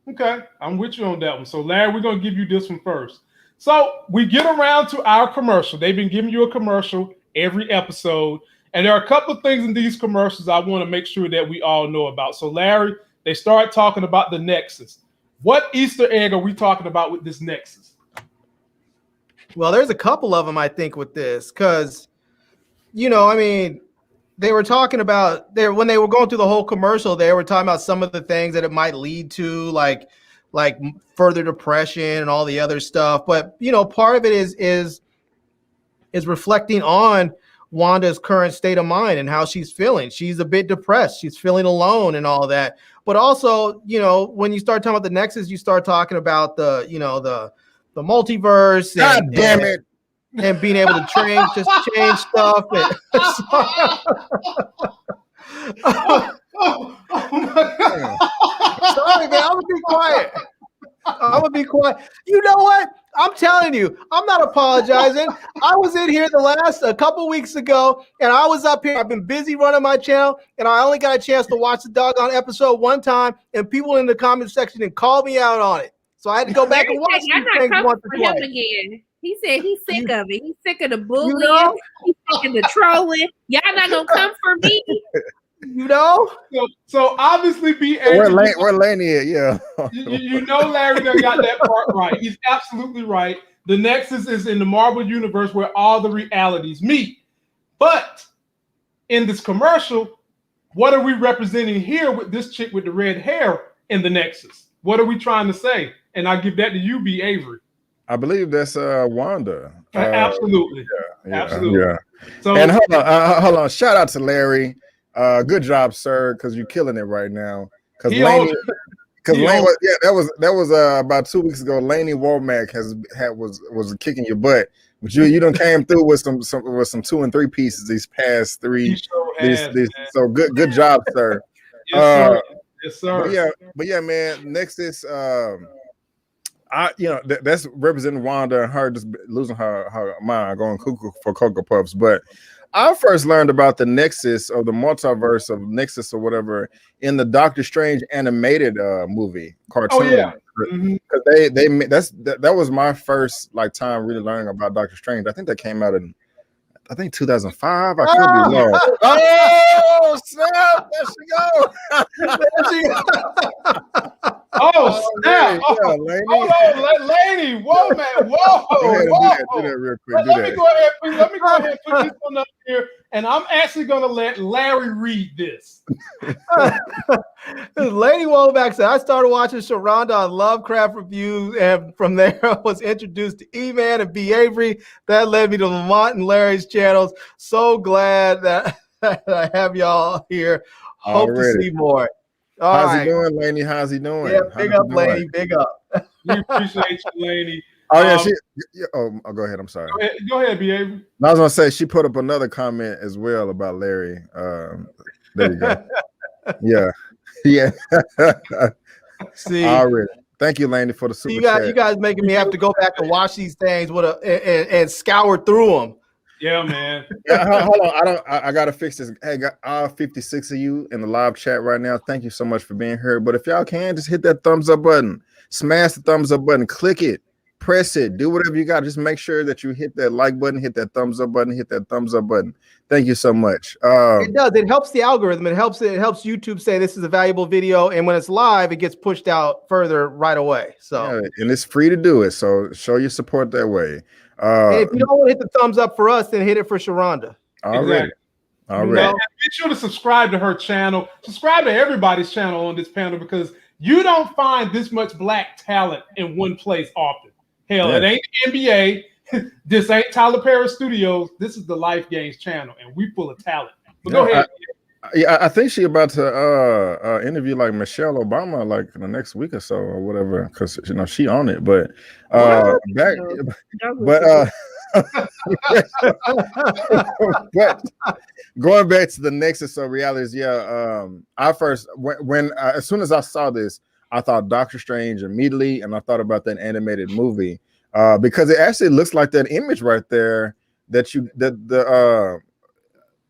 Okay, I'm with you on that one. So, Larry, we're going to give you this one first. So, we get around to our commercial. They've been giving you a commercial every episode. And there are a couple of things in these commercials I want to make sure that we all know about. So, Larry, they start talking about the Nexus. What Easter egg are we talking about with this Nexus? Well, there's a couple of them, I think, with this. Because, you know, I mean, they were talking about when they were going through the whole commercial, they were talking about some of the things that it might lead to, like further depression and all the other stuff. But, you know, part of it is reflecting on Wanda's current state of mind and how she's feeling. She's a bit depressed. She's feeling alone and all that. But also, you know, when you start talking about the Nexus, you start talking about the multiverse. God damn it. And being able to change stuff. And, sorry, man. I'm gonna be quiet. You know what? I'm telling you, I'm not apologizing. I was in here a couple weeks ago, and I was up here. I've been busy running my channel, and I only got a chance to watch the doggone episode one time, and people in the comment section and called me out on it. So I had to go back and watch these things once or twice. Again. He said he's sick of it. He's sick of the bullying. You know? He's sick of the trolling. Y'all not gonna come for me. You know? So obviously, where Laney at? Yeah. you know Larry done got that part right. He's absolutely right. The Nexus is in the Marvel universe where all the realities meet. But in this commercial, what are we representing here with this chick with the red hair in the Nexus? What are we trying to say? And I'll give that to you, B. Avery. I believe that's Wanda. Absolutely. Absolutely. Yeah. So, and hold on. Shout out to Larry. Good job, sir, because you're killing it right now. Because Laney, that was about 2 weeks ago. Laney Womack was kicking your butt, but you done came through with some 2 and 3 pieces these past 3. So good job, sir. Yes, sir. But yeah, man. Nexus. That's representing Wanda and her just losing her mind, going cuckoo for Cocoa Puffs. But I first learned about the Nexus or the multiverse of Nexus or whatever in the Doctor Strange animated movie cartoon. Oh yeah, because that was my first time really learning about Doctor Strange. I think that came out in 2005. I could be wrong. Oh snap! There she go. Oh snap! Hold on, Laney. Whoa, man. Whoa. Do that real quick. Let me go ahead and put this one up here, and I'm actually going to let Larry read this. Lady Womack said, I started watching Sharonda on Lovecraft Reviews, and from there I was introduced to E-Man and B. Avery. That led me to Lamont and Larry's channels. So glad that I have y'all here. Hope to see more. How's he doing, Laney? How's he doing? Yeah, big up, Laney. Big up. We appreciate you, Laney. Oh yeah, go ahead. I'm sorry. Go ahead, B. Avery. I was gonna say she put up another comment as well about Larry. There you go. Yeah. See, already. Thank you, Laney, for the super chat. You guys making me have to go back and watch these things and scour through them. Yeah, man. Hold on. I gotta fix this. Hey, got all 56 of you in the live chat right now. Thank you so much for being here. But if y'all can, just hit that thumbs up button. Smash the thumbs up button. Click it. Press it. Do whatever you got. Just make sure that you hit that like button, hit that thumbs up button, hit that thumbs up button. Thank you so much. It does. It helps the algorithm. It helps YouTube say this is a valuable video, and when it's live, it gets pushed out further right away. So and it's free to do it. So show your support that way. And if you don't want to hit the thumbs up for us, then hit it for Sharonda. Already. And be sure to subscribe to her channel. Subscribe to everybody's channel on this panel because you don't find this much black talent in one place often. Hell, It ain't the NBA. This ain't Tyler Perry Studios. This is the Life Games channel, and we full of talent. But go ahead. Yeah, I think she about to interview like Michelle Obama like in the next week or so or whatever, because she on it. But back, but but going back to the Nexus of realities, I first when as soon as I saw this, I thought Doctor Strange immediately, and I thought about that animated movie because it actually looks like that image right there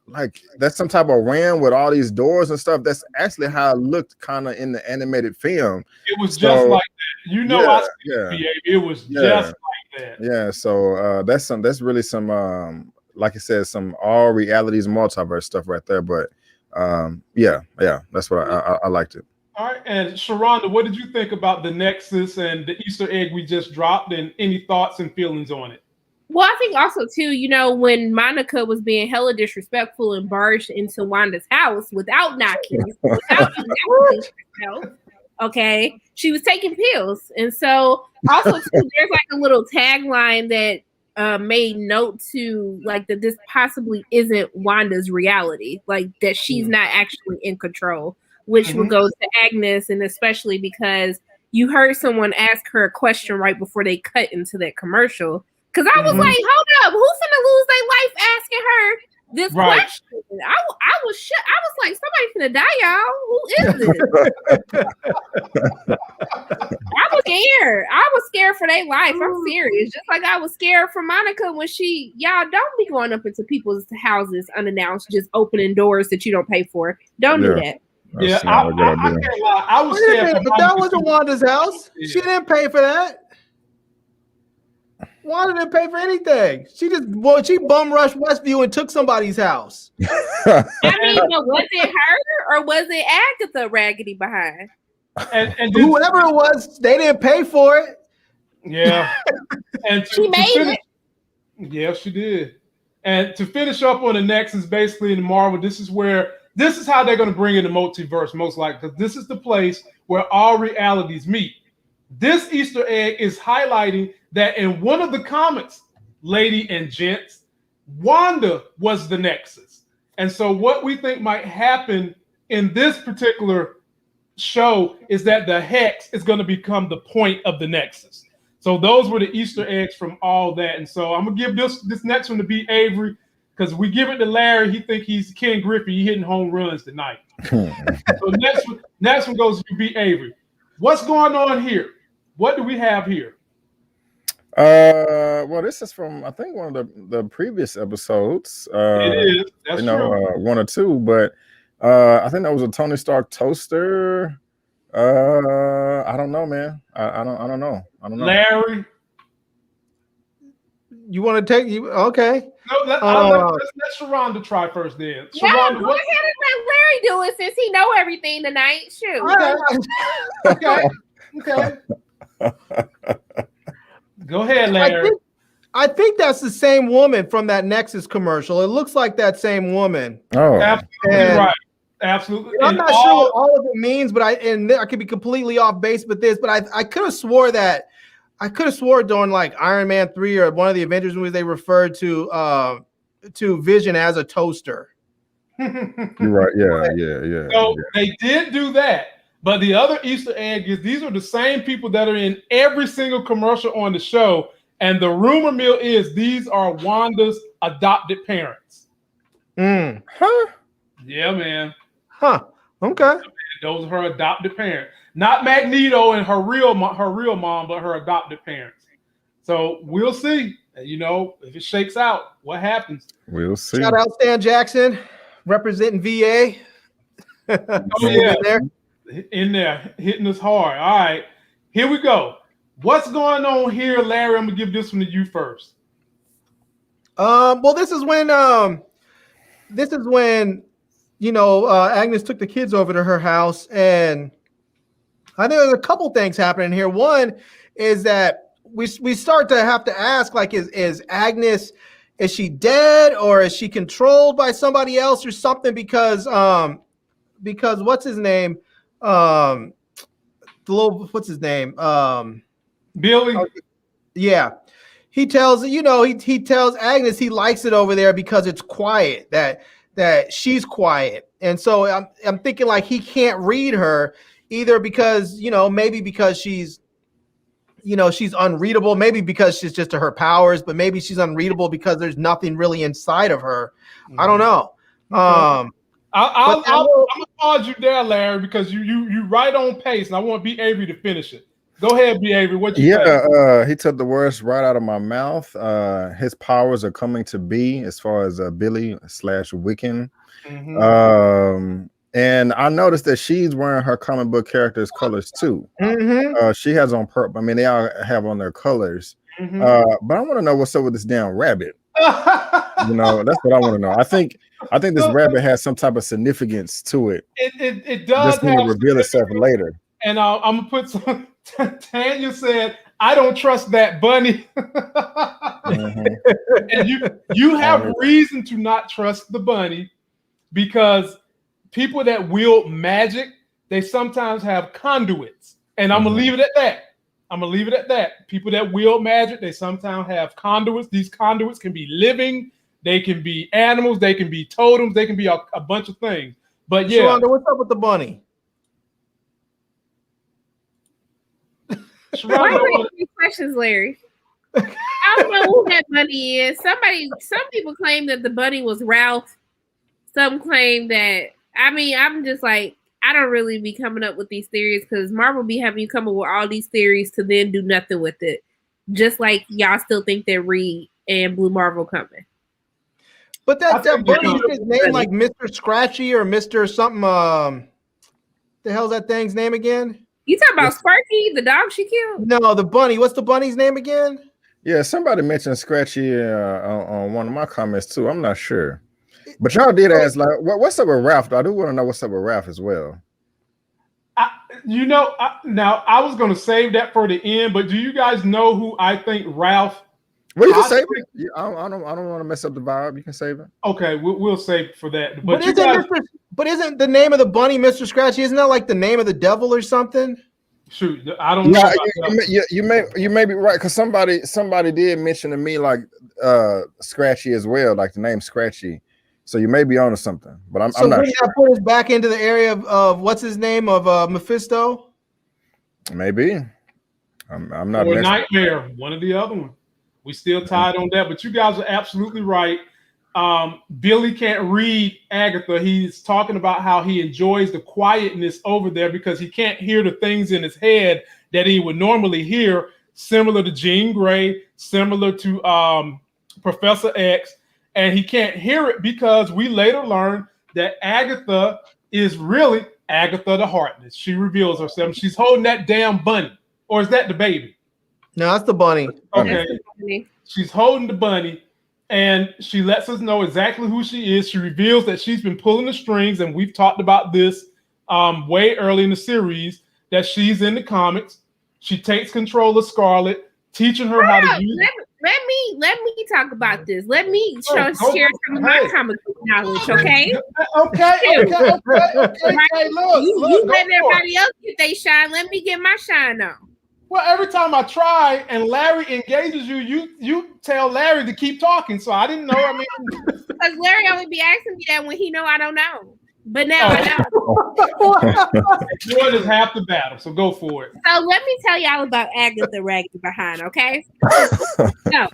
like that's some type of RAM with all these doors and stuff. That's actually how it looked kind of in the animated film. It was just like that. It was just like that. Yeah, so that's really some like I said, some all realities multiverse stuff right there. But that's what I liked it. All right, and Sharonda, what did you think about the Nexus and the Easter egg we just dropped, and any thoughts and feelings on it? Well, I think also too, when Monica was being hella disrespectful and barged into Wanda's house without knocking, okay, she was taking pills, and so also too, there's like a little tagline that made note to like that this possibly isn't Wanda's reality, like that she's not actually in control, which would go to Agnes, and especially because you heard someone ask her a question right before they cut into that commercial. Because I was like, hold up, who's gonna lose their life asking her this question? I was like, somebody's gonna die, y'all. Who is this? I was scared for their life. I'm serious. Just like I was scared for Monica when y'all don't be going up into people's houses unannounced, just opening doors that you don't pay for. Don't do that. I can't lie. I was scared, but that wasn't Wanda's house. She didn't pay for that. Wanda didn't pay for anything. She bum rushed Westview and took somebody's house. I mean, but was it her or was it Agatha raggedy behind? And whoever it was, they didn't pay for it. Yeah, and she made it. Yeah, she did. And to finish up on the Nexus, basically in Marvel, this is how they're going to bring in the multiverse, most likely, because this is the place where all realities meet. This Easter egg is highlighting that in one of the comics, lady and gents, Wanda was the Nexus. And so what we think might happen in this particular show is that the Hex is going to become the point of the Nexus. So those were the Easter eggs from all that. And so I'm going to give this next one to B. Avery, because we give it to Larry. He think he's Ken Griffey. He hitting home runs tonight. So next one goes to B. Avery. What's going on here? What do we have here? Well, this is from I think one of the previous episodes. It is. That's true. One or two, but I think that was a Tony Stark toaster. I don't know, man. I don't know. Larry, you want to take you? Okay. No, let's let Sharonda try first. Then Sharonda, go ahead and let Larry do it since he know everything tonight. Shoot. Okay. Go ahead, Larry. I think that's the same woman from that Nexus commercial. It looks like that same woman. Oh, absolutely right. Absolutely. I'm not sure what all of it means, but I could be completely off base with this, but I could have swore during like Iron Man 3 or one of the Avengers movies they referred to Vision as a toaster. You're right. Yeah. So they did do that. But the other Easter egg is these are the same people that are in every single commercial on the show. And the rumor mill is these are Wanda's adopted parents. Huh? Yeah, man. Huh. Okay. Those are her adopted parents. Not Magneto and her real mom, but her adopted parents. So we'll see. If it shakes out, what happens? We'll see. Shout out Stan Jackson, representing VA. Oh, yeah. In there, hitting us hard. All right, here we go. What's going on here, Larry? I'm gonna give this one to you first. Well, this is when Agnes took the kids over to her house, and I think there's a couple things happening here. One is that we start to have to ask, like, is Agnes, is she dead or is she controlled by somebody else or something? Because what's his name? What's his name? Billy. Yeah. He tells he tells Agnes he likes it over there because it's quiet, that she's quiet. And so I'm thinking like he can't read her either because, maybe because she's unreadable, maybe because she's just to her powers, but maybe she's unreadable because there's nothing really inside of her. I don't know. Okay. I'm gonna pause you there, Larry, because you right on pace, and I want B. Avery to finish it. Go ahead, B. Avery. What you think? He took the words right out of my mouth. His powers are coming to be as far as Billy / Wiccan. And I noticed that she's wearing her comic book character's colors too. She has on purple. I mean, they all have on their colors. But I want to know what's up with this damn rabbit. That's what I want to know. I think this rabbit has some type of significance to it. It does just have to reveal itself later. And I'm gonna put some. Tanya said, "I don't trust that bunny." And you have reason to not trust the bunny because people that wield magic, they sometimes have conduits, and I'm gonna leave it at that. People that wield magic, they sometimes have conduits. These conduits can be living, they can be animals, they can be totems, they can be a bunch of things. But yeah, Sharonda, what's up with the bunny? Why are you asking questions, Larry? I don't know who that bunny is. Some people claim that the bunny was Ralph. Some claim that. I mean, I'm just like, I don't really be coming up with these theories because Marvel be having you come up with all these theories to then do nothing with it. Just like y'all still think that Reed and Blue Marvel coming. But that bunny is his name like Mr. Scratchy or Mr. something. The hell's that thing's name again? You talking about Sparky, the dog she killed? No, the bunny. What's the bunny's name again? Yeah, somebody mentioned Scratchy on one of my comments too. I'm not sure. But y'all did ask, like, what's up with Ralph? I do want to know what's up with Ralph as well. Now I was going to save that for the end, but do you guys know who I think Ralph? Well, you can save it. I don't want to mess up the vibe. You can save it. Okay, we'll save it for that. But isn't the name of the bunny Mr. Scratchy? Isn't that like the name of the devil or something? Shoot, I don't know. You may be right because somebody did mention to me like Scratchy as well, like the name Scratchy. So you may be onto something, but I'm not sure. That put us back into the area of what's his name of Mephisto? Maybe. I'm not. Or Nightmare, one or the other one. We still tied on that, but you guys are absolutely right. Billy can't read Agatha. He's talking about how he enjoys the quietness over there because he can't hear the things in his head that he would normally hear, similar to Jean Grey, similar to Professor X. And he can't hear it because we later learn that Agatha is really Agatha the Heartless. She reveals herself. She's holding that damn bunny. Or is that the baby? No, that's the bunny. Okay. She's holding the bunny. And she lets us know exactly who she is. She reveals that she's been pulling the strings. And we've talked about this way early in the series, that she's in the comics. She takes control of Scarlet, teaching her how to use it. Let me talk about this. Let me share some of my comic book knowledge, okay? Okay. Look, you let everybody else get their shine. Let me get my shine on. Well, every time I try and Larry engages you tell Larry to keep talking. So I didn't know. I mean, because Larry only be asking me that when he know I don't know. But now I know. What is half the battle? So go for it. So let me tell y'all about Agatha Raggedy Behind, okay? So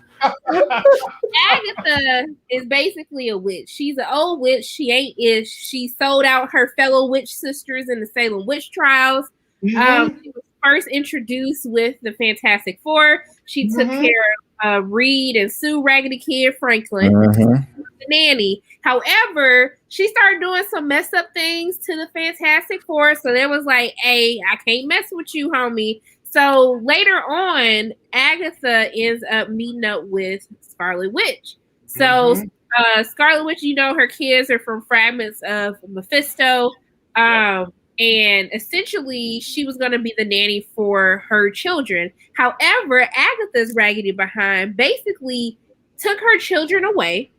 Agatha is basically a witch. She's an old witch. She ain't ish. She sold out her fellow witch sisters in the Salem witch trials. She was first introduced with the Fantastic Four. She took care of Reed and Sue Raggedy Kid Franklin, the nanny. However, she started doing some messed up things to the Fantastic Four. So there was like, hey, I can't mess with you, homie. So later on, Agatha ends up meeting up with Scarlet Witch. So Scarlet Witch, her kids are from fragments of Mephisto. And essentially, she was going to be the nanny for her children. However, Agatha's Raggedy Behind basically took her children away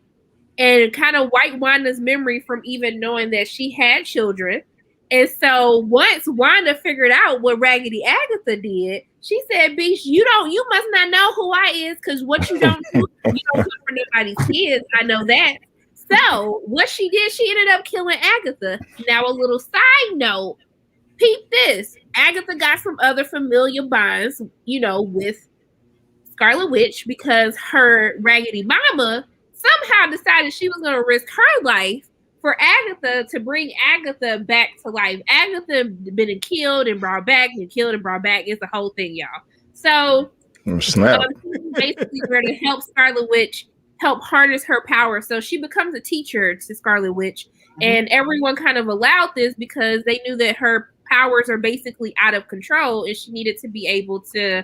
and kind of wiped Wanda's memory from even knowing that she had children. And so once Wanda figured out what Raggedy Agatha did, she said, "Beast, you must not know who I is, because what you don't do, you don't cook for nobody's kids. I know that. So what she did, she ended up killing Agatha. Now, a little side note, peep this. Agatha got some other familiar bonds, with Scarlet Witch because her Raggedy Mama somehow decided she was going to risk her life for Agatha to bring Agatha back to life. Agatha been killed and brought back, and killed and brought back. It's the whole thing, y'all. So basically going to help Scarlet Witch help harness her power. So she becomes a teacher to Scarlet Witch, and everyone kind of allowed this because they knew that her powers are basically out of control, and she needed to be able to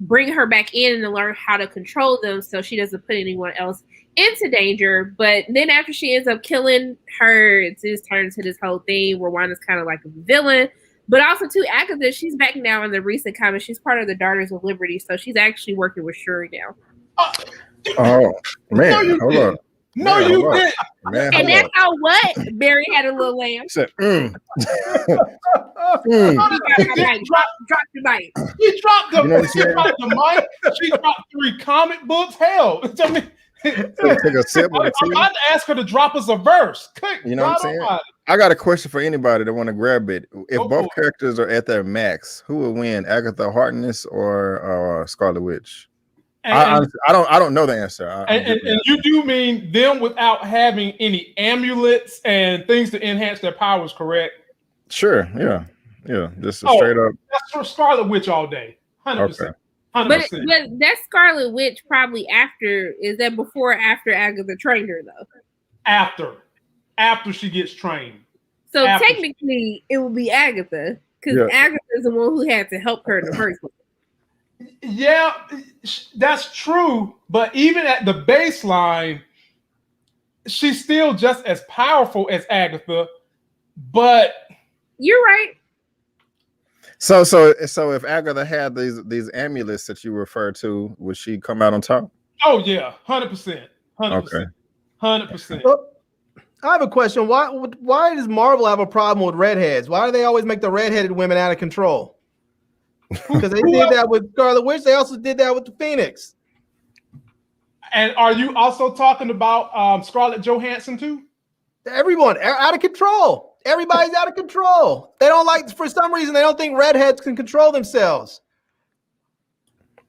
bring her back in and learn how to control them so she doesn't put anyone else into danger. But then after she ends up killing her, it's just turned into this whole thing where Wanda's kind of like a villain. But also, too, Agatha, she's back now in the recent comics. She's part of the Daughters of Liberty, so she's actually working with Shuri now. Oh, man, hold on. No, man, you didn't. And that's how what? Barry had a little lamb. Said, Drop the mic. She dropped the mic. She dropped 3 comic books. Hell, I mean, take a sip. I'm about to ask her to drop us a verse. You know what I'm saying? I got a question for anybody that want to grab it. If both characters are at their max, who will win, Agatha Harkness or Scarlet Witch? I don't know the answer. And you do mean them without having any amulets and things to enhance their powers, correct? Sure. Yeah. Just straight up. That's for Scarlet Witch all day. 100%. Okay. 100%. But that's Scarlet Witch probably after. Is that before or after Agatha trained her though? After she gets trained. So technically, it would be Agatha because Agatha is the one who had to help her in the first place. Yeah, that's true. But even at the baseline, she's still just as powerful as Agatha. But you're right. So if Agatha had these amulets that you refer to, would she come out on top? Oh yeah, 100%. 100%. Okay. 100%. I have a question. Why does Marvel have a problem with redheads? Why do they always make the redheaded women out of control? Because they did that with Scarlet Witch. They also did that with the Phoenix. And are you also talking about Scarlett Johansson too? Everyone out of control. Everybody's out of control. They don't like, for some reason, they don't think redheads can control themselves.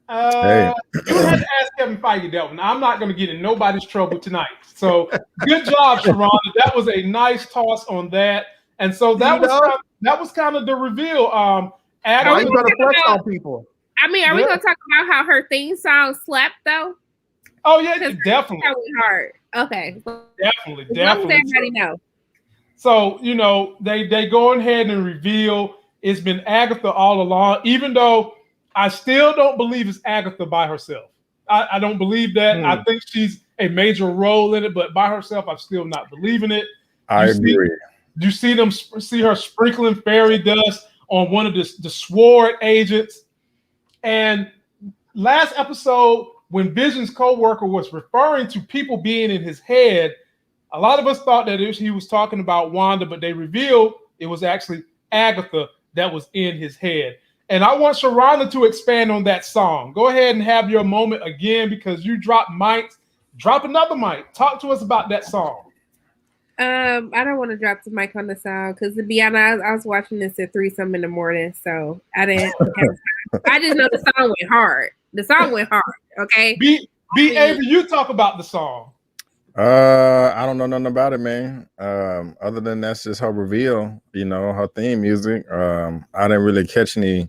You had to ask Kevin Feige that one. I'm not going to get in nobody's trouble tonight. So good job, Sharonda. That was a nice toss on that. And so that was kind of the reveal. Adam, you got to flex on people. I mean, are we going to talk about how her theme song slapped though? Oh yeah, definitely. That was hard. Okay. Definitely. Everybody know. So they go ahead and reveal it's been Agatha all along, even though I still don't believe it's Agatha by herself. I don't believe that. I think she's a major role in it, but by herself, I'm still not believing it. I agree. You see her sprinkling fairy dust on one of the SWORD agents. And last episode, when Vision's co-worker was referring to people being in his head, a lot of us thought that he was talking about Wanda, but they revealed it was actually Agatha that was in his head. And I want Sharonda to expand on that song. Go ahead and have your moment again because you dropped mics. Drop another mic. Talk to us about that song. I don't want to drop the mic on the song because to be honest, I was watching this at 3-something in the morning, so I didn't have time. I just know the song went hard. The song went hard. Okay. Avery, you talk about the song. I don't know nothing about it, man. Other than that's just her reveal, her theme music. I didn't really catch any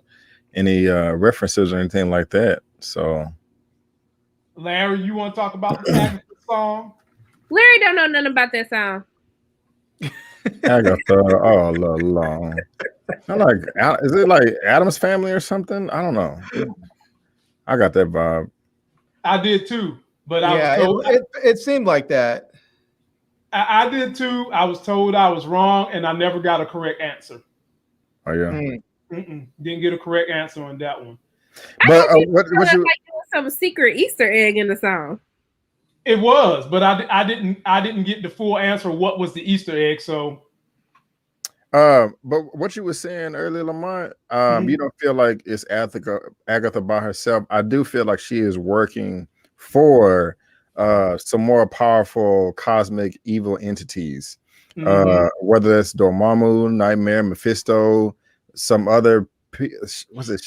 references or anything like that. So, Larry, you want to talk about the song? Larry don't know nothing about that song. Agatha all along. Is it like Addams Family or something? I don't know. I got that vibe. I did too, but it seemed like that. I did too. I was told I was wrong, and I never got a correct answer. Oh yeah, didn't get a correct answer on that one. But what you like some secret Easter egg in the song? It was, but I didn't get the full answer. What was the Easter egg? So, but what you were saying earlier, Lamont, you don't feel like it's Agatha by herself. I do feel like she is working for some more powerful cosmic evil entities. Mhm. Whether it's Dormammu, Nightmare, Mephisto, some other was it?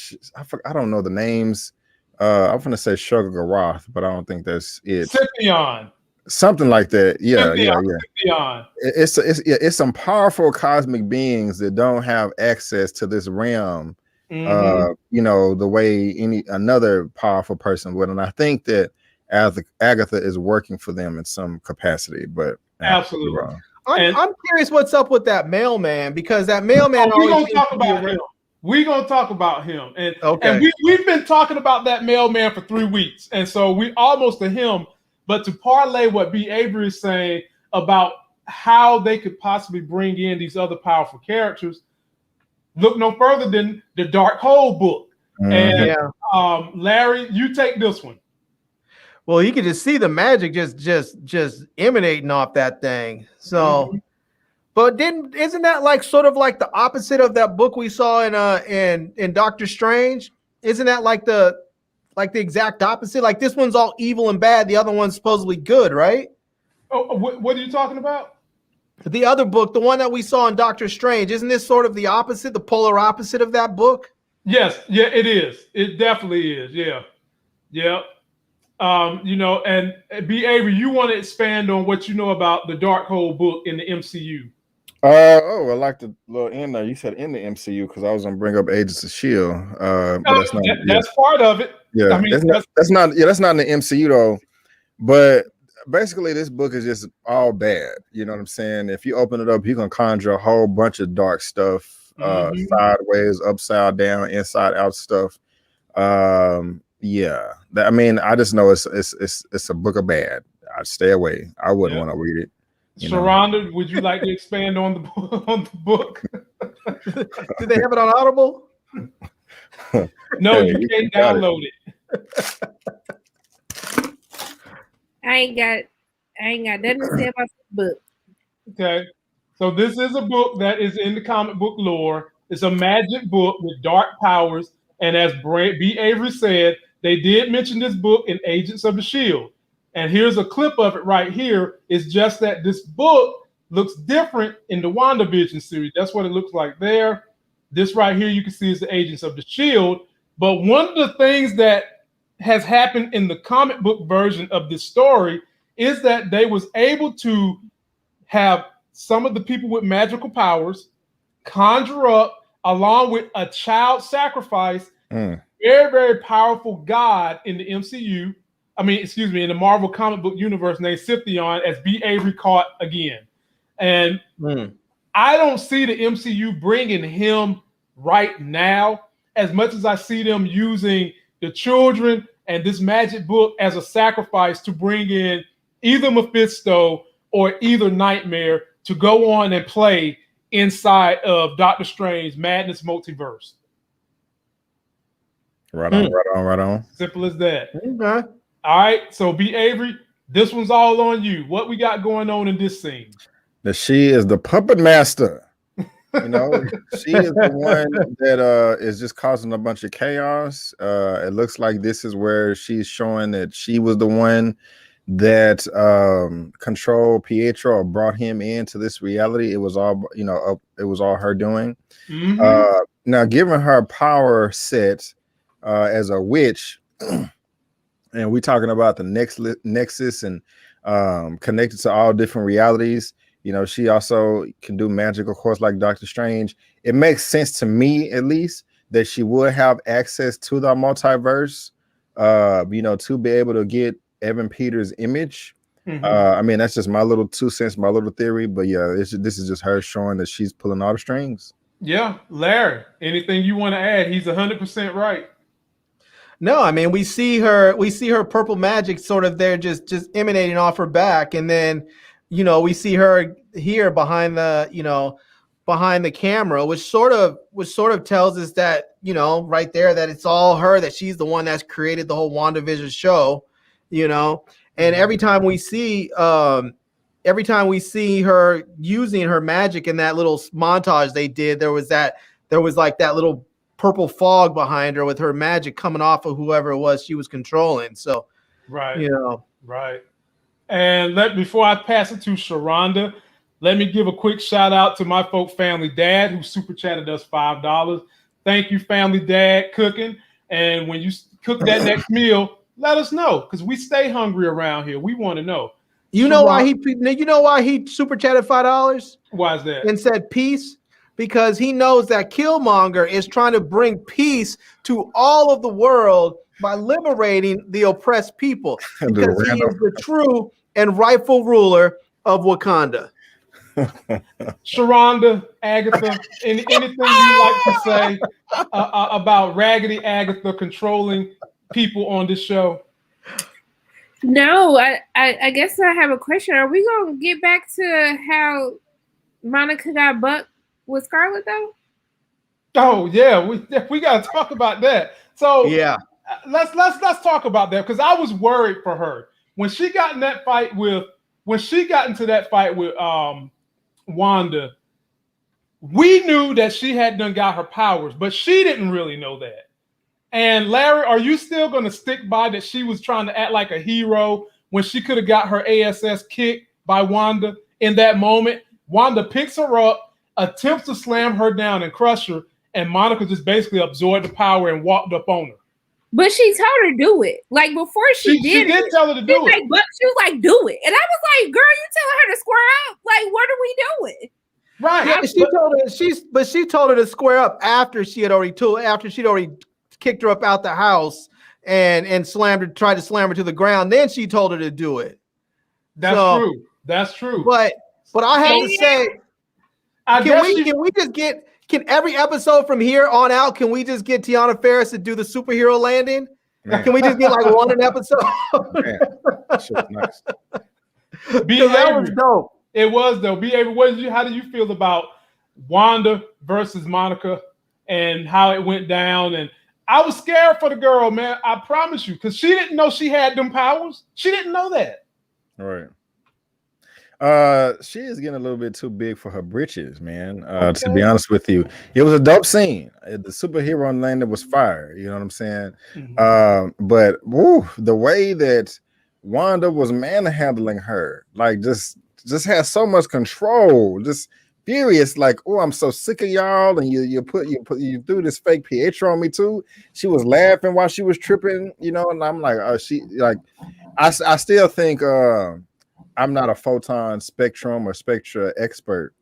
I don't know the names. I'm gonna say Sugar Garoth, but I don't think that's it. Scythian. Something like that. Yeah, yeah, yeah. Scythian. It's some powerful cosmic beings that don't have access to this realm. You know, the way any another powerful person would, and I think that Agatha is working for them in some capacity. But Absolutely. I'm curious what's up with that mailman, because that mailman. We're gonna talk about him. We're gonna talk about him, and we've been talking about that mailman for 3 weeks, and so we almost to him. But to parlay what B. Avery is saying about how they could possibly bring in these other powerful characters, look no further than the Dark Hole book. And Larry, you take this one. Well, you can just see the magic just emanating off that thing. So, but isn't that like sort of like the opposite of that book we saw in Doctor Strange? Isn't that like the exact opposite? Like this one's all evil and bad, the other one's supposedly good, right? Oh, what are you talking about? The other book, the one that we saw in Doctor Strange, isn't this sort of the opposite, the polar opposite of that book? Yes, yeah, it is. It definitely is. Yeah, yeah. You know, and B. Avery, you want to expand on what you know about the Dark Hole book in the MCU? I like the little end there. You said in the MCU because I was gonna bring up Agents of Shield. But that's not. That's part of it. Yeah, I mean, that's not. Yeah, that's not in the MCU though. But basically, this book is just all bad. You know what I'm saying? If you open it up, you can conjure a whole bunch of dark stuff, sideways, upside down, inside out stuff. Yeah, I mean, I just know it's a book of bad. I'd stay away. I wouldn't want to read it. Sharonda, would you like to expand on the book? Do they have it on Audible? No, you can't download it. I ain't got nothing to say about the book. Okay, so this is a book that is in the comic book lore. It's a magic book with dark powers, and as B. Avery said, they did mention this book in Agents of the Shield. And here's a clip of it right here. It's just that this book looks different in the WandaVision series. That's what it looks like there. This right here, you can see is the Agents of the Shield. But one of the things that has happened in the comic book version of this story is that they was able to have some of the people with magical powers conjure up, along with a child sacrifice, very, very powerful god in the MCU. I mean, excuse me, in the Marvel comic book universe named Scythian, as B. Avery caught again. And I don't see the MCU bringing him right now as much as I see them using the children and this magic book as a sacrifice to bring in either Mephisto or either Nightmare to go on and play inside of Doctor Strange Madness Multiverse. Right on. Simple as that. Okay. All right, so B. Avery, this one's all on you. What we got going on in this scene? That she is the puppet master. You know, she is the one that is just causing a bunch of chaos. It looks like this is where she's showing that she was the one that controlled Pietro or brought him into this reality. It was all, you know, it was all her doing. Now, given her power set as a witch, and we're talking about the nexus and connected to all different realities. You know, she also can do magic, of course, like Doctor Strange. It makes sense to me, at least, that she would have access to the multiverse, you know, to be able to get Evan Peters' image. I mean, that's just my little 2 cents, my little theory. But yeah, this is just her showing that she's pulling all the strings. Yeah, Larry, anything you want to add? He's 100% right. No, I mean, we see her purple magic sort of there just emanating off her back, and then, you know, we see her here behind the camera, which sort of tells us that, you know, right there, that it's all her, that she's the one that's created the whole WandaVision show, you know. And every time we see her using her magic in that little montage they did, there was like that little purple fog behind her with her magic coming off of whoever it was she was controlling. So, right, you know, right. And before I pass it to Sharonda, let me give a quick shout out to my folk Family Dad who super chatted us $5. Thank you, Family Dad, cooking. And when you cook that next meal, let us know because we stay hungry around here. We want to know. You know why he super chatted $5? Why is that? And said peace? Because he knows that Killmonger is trying to bring peace to all of the world by liberating the oppressed people. Because he is the true and rightful ruler of Wakanda. Sharonda, Agatha, anything you like to say about Raggedy Agatha controlling people on this show? No, I guess I have a question. Are we gonna get back to how Monica got bucked with Scarlet though? Oh yeah, we gotta talk about that. So yeah, let's talk about that because I was worried for her when she got in that fight with Wanda. We knew that she had done got her powers, but she didn't really know that. And Larry, are you still going to stick by that she was trying to act like a hero when she could have got her ASS kicked by Wanda in that moment? Wanda picks her up, attempts to slam her down and crush her, and Monica just basically absorbed the power and walked up on her. But she told her to do it. Like before she did tell her to do it. But she was like, do it. And I was like, girl, you telling her to square up? Like, what are we doing? Right. Yeah, she told her to square up after she'd already kicked her up out the house and tried to slam her to the ground. Then she told her to do it. That's true. But I have to say, can every episode from here on out, can we just get Tiana Ferris to do the superhero landing? Man. Can we just get like one an episode? Man, that was nice. That was dope. It was though. How do you feel about Wanda versus Monica and how it went down? And I was scared for the girl, man. I promise you, because she didn't know she had them powers. She didn't know that. Right. She is getting a little bit too big for her britches, man. To be honest with you, it was a dope scene. The superhero on landing was fire. You know what I'm saying? Mm-hmm. But the way that Wanda was manhandling her, like just had so much control, just furious, like, oh, I'm so sick of y'all, and you threw this fake Pietro on me too. She was laughing while she was tripping, you know, and I'm like, I still think I'm not a photon spectrum or spectra expert,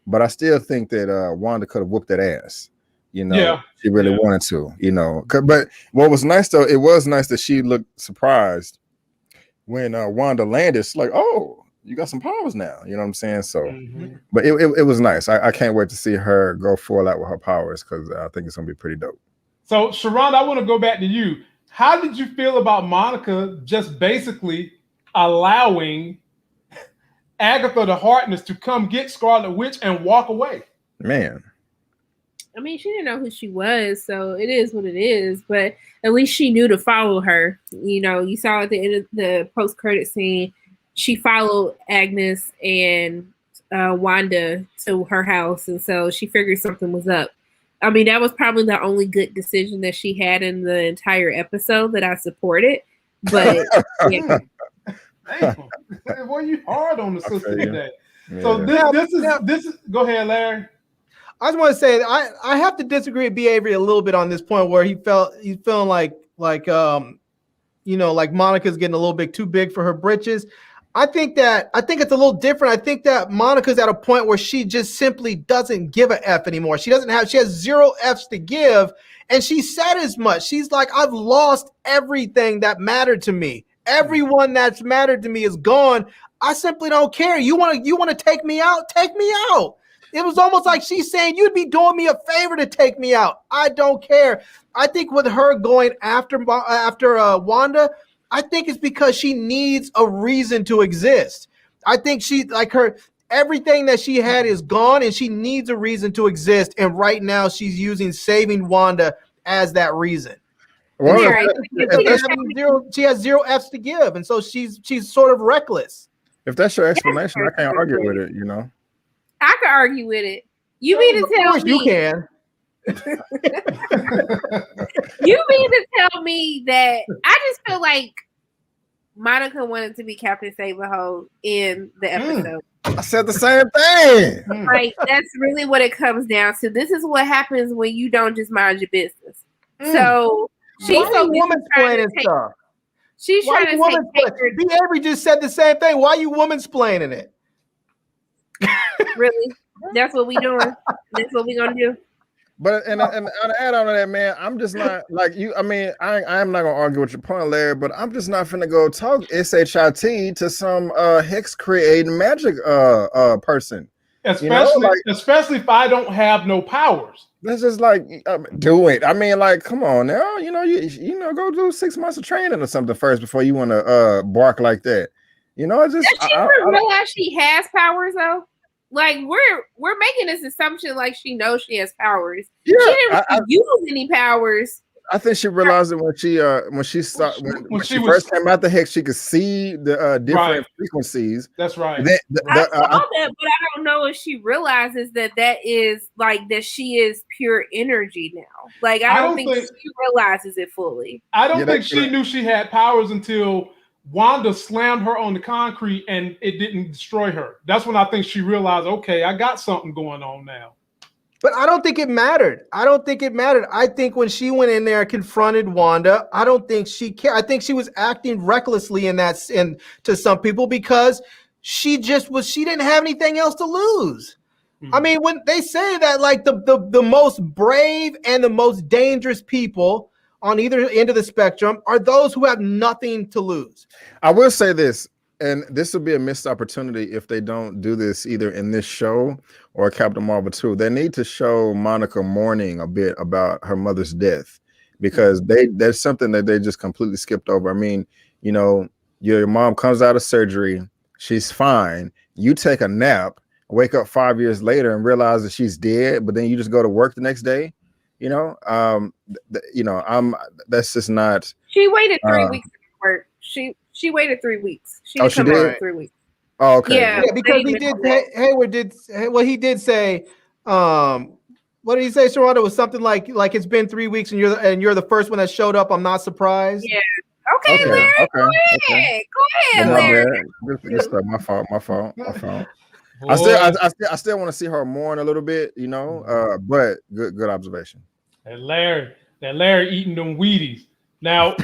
but I still think that Wanda could have whooped that ass. You know, she really wanted to, you know. But what was nice though, it was nice that she looked surprised when Wanda landed. It's like, oh, you got some powers now. You know what I'm saying? So, but it was nice. I can't wait to see her go full out with her powers because I think it's gonna be pretty dope. So, Sharon, I want to go back to you. How did you feel about Monica just basically allowing Agatha the Harkness to come get Scarlet Witch and walk away? Man. I mean, she didn't know who she was, so it is what it is. But at least she knew to follow her. You know, you saw at the end of the post-credit scene, she followed Agnes and Wanda to her house, and so she figured something was up. I mean, that was probably the only good decision that she had in the entire episode that I supported. But yeah. Boy, you hard on the sister today. Yeah. So this is. Go ahead, Larry. I just want to say I have to disagree with B. Avery a little bit on this point where he's feeling like Monica's getting a little bit too big for her britches. I think it's a little different. I think that Monica's at a point where she just simply doesn't give a F anymore. She has 0 Fs to give, and she said as much. She's like, I've lost everything that mattered to me. Everyone that's mattered to me is gone. I simply don't care. You want to take me out? Take me out. It was almost like she's saying, you'd be doing me a favor to take me out. I don't care. I think with her going after Wanda, I think it's because she needs a reason to exist. I think everything that she had is gone and she needs a reason to exist. And right now she's using saving Wanda as that reason. Well, she has 0 Fs to give. And so she's sort of reckless. If that's your explanation, I can't argue with it, you know. I could argue with it. You mean to tell me you can. You mean to tell me that I just feel like Monica wanted to be Captain Save-A-Ho in the episode. I said the same thing. Like, that's really what it comes down to. This is what happens when you don't just mind your business. So she's so woman-splaining stuff. She's trying to take B. Avery just said the same thing. Why are you woman-splaining it? Really? That's what we doing. That's what we gonna do. But and add on to that, man, I'm just not like you. I mean, I am not gonna argue with your point, Larry, but I'm just not finna go talk shit to some hex creating magic person. Especially if I don't have no powers. That's just like do it. I mean, like, come on now. You know, go do 6 months of training or something first before you want to bark like that. You know, it's just. Does she realize she has powers though? Like we're making this assumption like she knows she has powers. Yeah, she didn't really use any powers. I think she realized it when she first came out the hex, she could see the different frequencies. That's right. I saw that, but I don't know if she realizes that is like that she is pure energy now. Like I don't think she realizes it fully. I don't think she knew she had powers until Wanda slammed her on the concrete and it didn't destroy her. That's when I think she realized, okay, I got something going on now. But I don't think it mattered. I think when she went in there and confronted Wanda, I don't think she cared. I think she was acting recklessly to some people because she didn't have anything else to lose. Mm-hmm. I mean, when they say that, like the most brave and the most dangerous people on either end of the spectrum are those who have nothing to lose. I will say this, and this will be a missed opportunity if they don't do this either in this show or Captain Marvel 2. They need to show Monica mourning a bit about her mother's death because there's something that they just completely skipped over. I mean, you know, your mom comes out of surgery, she's fine. You take a nap, wake up 5 years later and realize that she's dead, but then you just go to work the next day. You know, that's just not. She waited 3 weeks to work. She waited 3 weeks. She did. 3 weeks. Oh, okay. Yeah, because Hayward did. Well, he did say. What did he say, Sharonda? It was something like it's been 3 weeks and you're the first one that showed up. I'm not surprised. Yeah. Okay, Larry. Go ahead, Larry. Good stuff. My fault. I still want to see her mourn a little bit, you know. But good observation. That Larry eating them Wheaties. Now,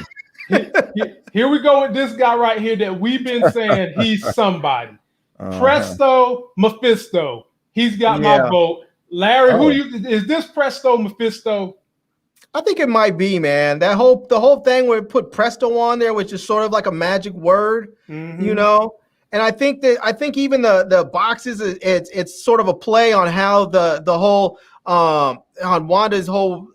here we go with this guy right here that we've been saying he's somebody. Presto Mephisto. He's got my vote. Larry, is this Presto Mephisto? I think it might be, man. The whole thing where it put Presto on there, which is sort of like a magic word, you know. And I think even the boxes, it's sort of a play on how the whole on Wanda's whole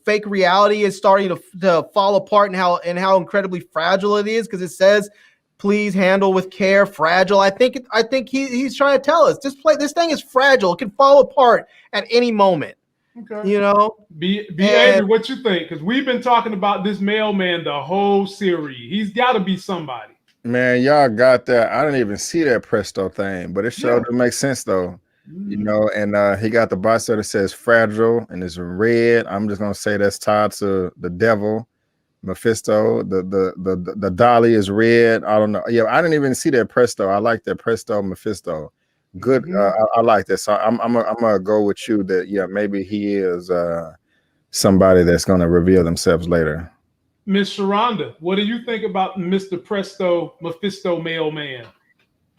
fake reality is starting to fall apart and how incredibly fragile it is because it says please handle with care, fragile. I think he's trying to tell us this thing is fragile. It can fall apart at any moment. Okay. You know, Avery, what you think? Because we've been talking about this mailman the whole series. He's got to be somebody. Man, y'all got that. I didn't even see that Presto thing, but it sure does make sense though. You know, and he got the box that says fragile and it's red. I'm just gonna say that's tied to the devil, Mephisto. The dolly is red. I don't know. Yeah, I didn't even see that Presto. I like that Presto Mephisto. Good. I like that. So I'm gonna go with you that maybe he is somebody that's gonna reveal themselves later. Miss Sharonda, what do you think about Mr. Presto Mephisto mailman?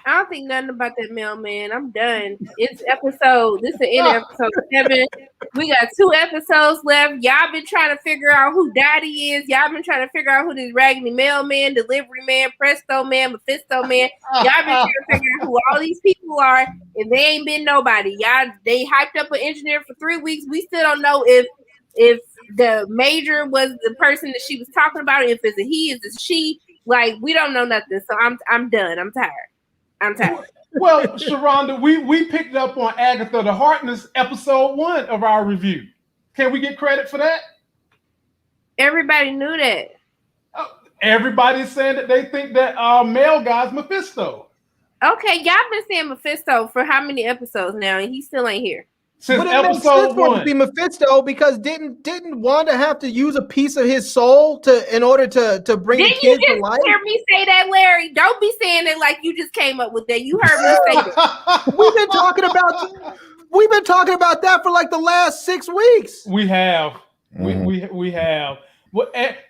I don't think nothing about that mailman. I'm done. This is the end of episode 7. We got 2 episodes left. Y'all been trying to figure out who Daddy is. Y'all been trying to figure out who this raggedy mailman, delivery man, Presto man, Mephisto man. Y'all been trying to figure out who all these people are, and they ain't been nobody. They hyped up an engineer for 3 weeks. We still don't know if the major was the person that she was talking about, if it's a he, is it she. Like, we don't know nothing. So I'm done. I'm tired. Well, Sharonda, we picked up on Agatha the Harkness episode 1 of our review. Can we get credit for that? Everybody knew that. Everybody's saying that they think that male guy's Mephisto. Okay, y'all been saying Mephisto for how many episodes now, and he still ain't here? Since But it makes sense episode for it to one. be Mephisto because didn't Wanda have to use a piece of his soul in order to bring the Didn't you kid to just life? hear me say that, Larry? Don't be saying it like you just came up with that. You heard me say that. We've been talking about that for like the last 6 weeks. We have. We have.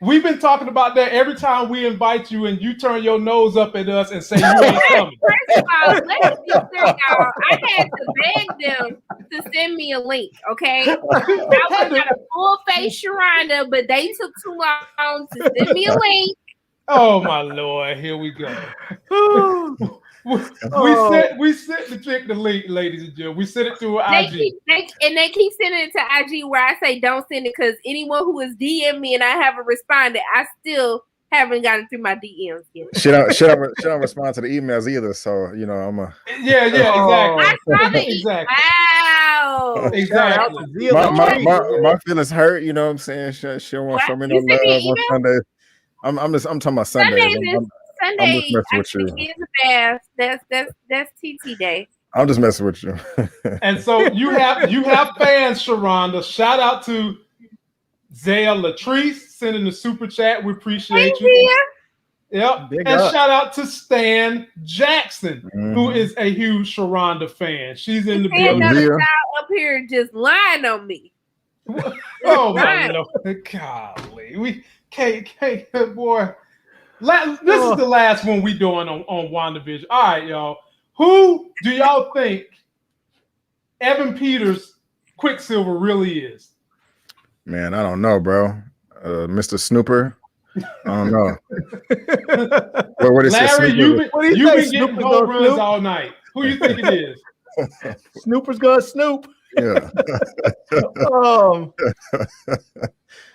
We've been talking about that every time we invite you, and you turn your nose up at us and say you ain't coming. First of all, let me be clear, y'all. I had to beg them to send me a link, okay? I was got a full face Sharonda, but they took too long to send me a link. Oh my Lord, here we go. We sent the chick the link, ladies and gentlemen. We sent it through IG. They keep sending it to IG where I say don't send it because anyone who has DM me and I haven't responded, I still haven't gotten through my DMs yet. She don't respond to the emails either. So you know, I'm a exactly. I saw the exactly. Wow. Exactly. My feelings hurt. You know what I'm saying? She don't want to show me no love on Sunday. I'm talking about Sundays. Sunday, I'm just messing with you. That's TT day. I'm just messing with you. And so you have fans, Sharonda. Shout out to Zaya Latrice sending the super chat. We appreciate you. Yep. Big and up. Shout out to Stan Jackson, who is a huge Sharonda fan. She's in the building. Another child up here just lying on me. Oh my Lord. Golly. We can't boy. This is the last one we doing on WandaVision. All right, y'all. Who do y'all think Evan Peters' Quicksilver really is? Man, I don't know, bro. Mr. Snooper. I don't know. What is Larry, you've been getting home runs Snoop? all night. Who you think it is? Snooper's gonna snoop. Yeah.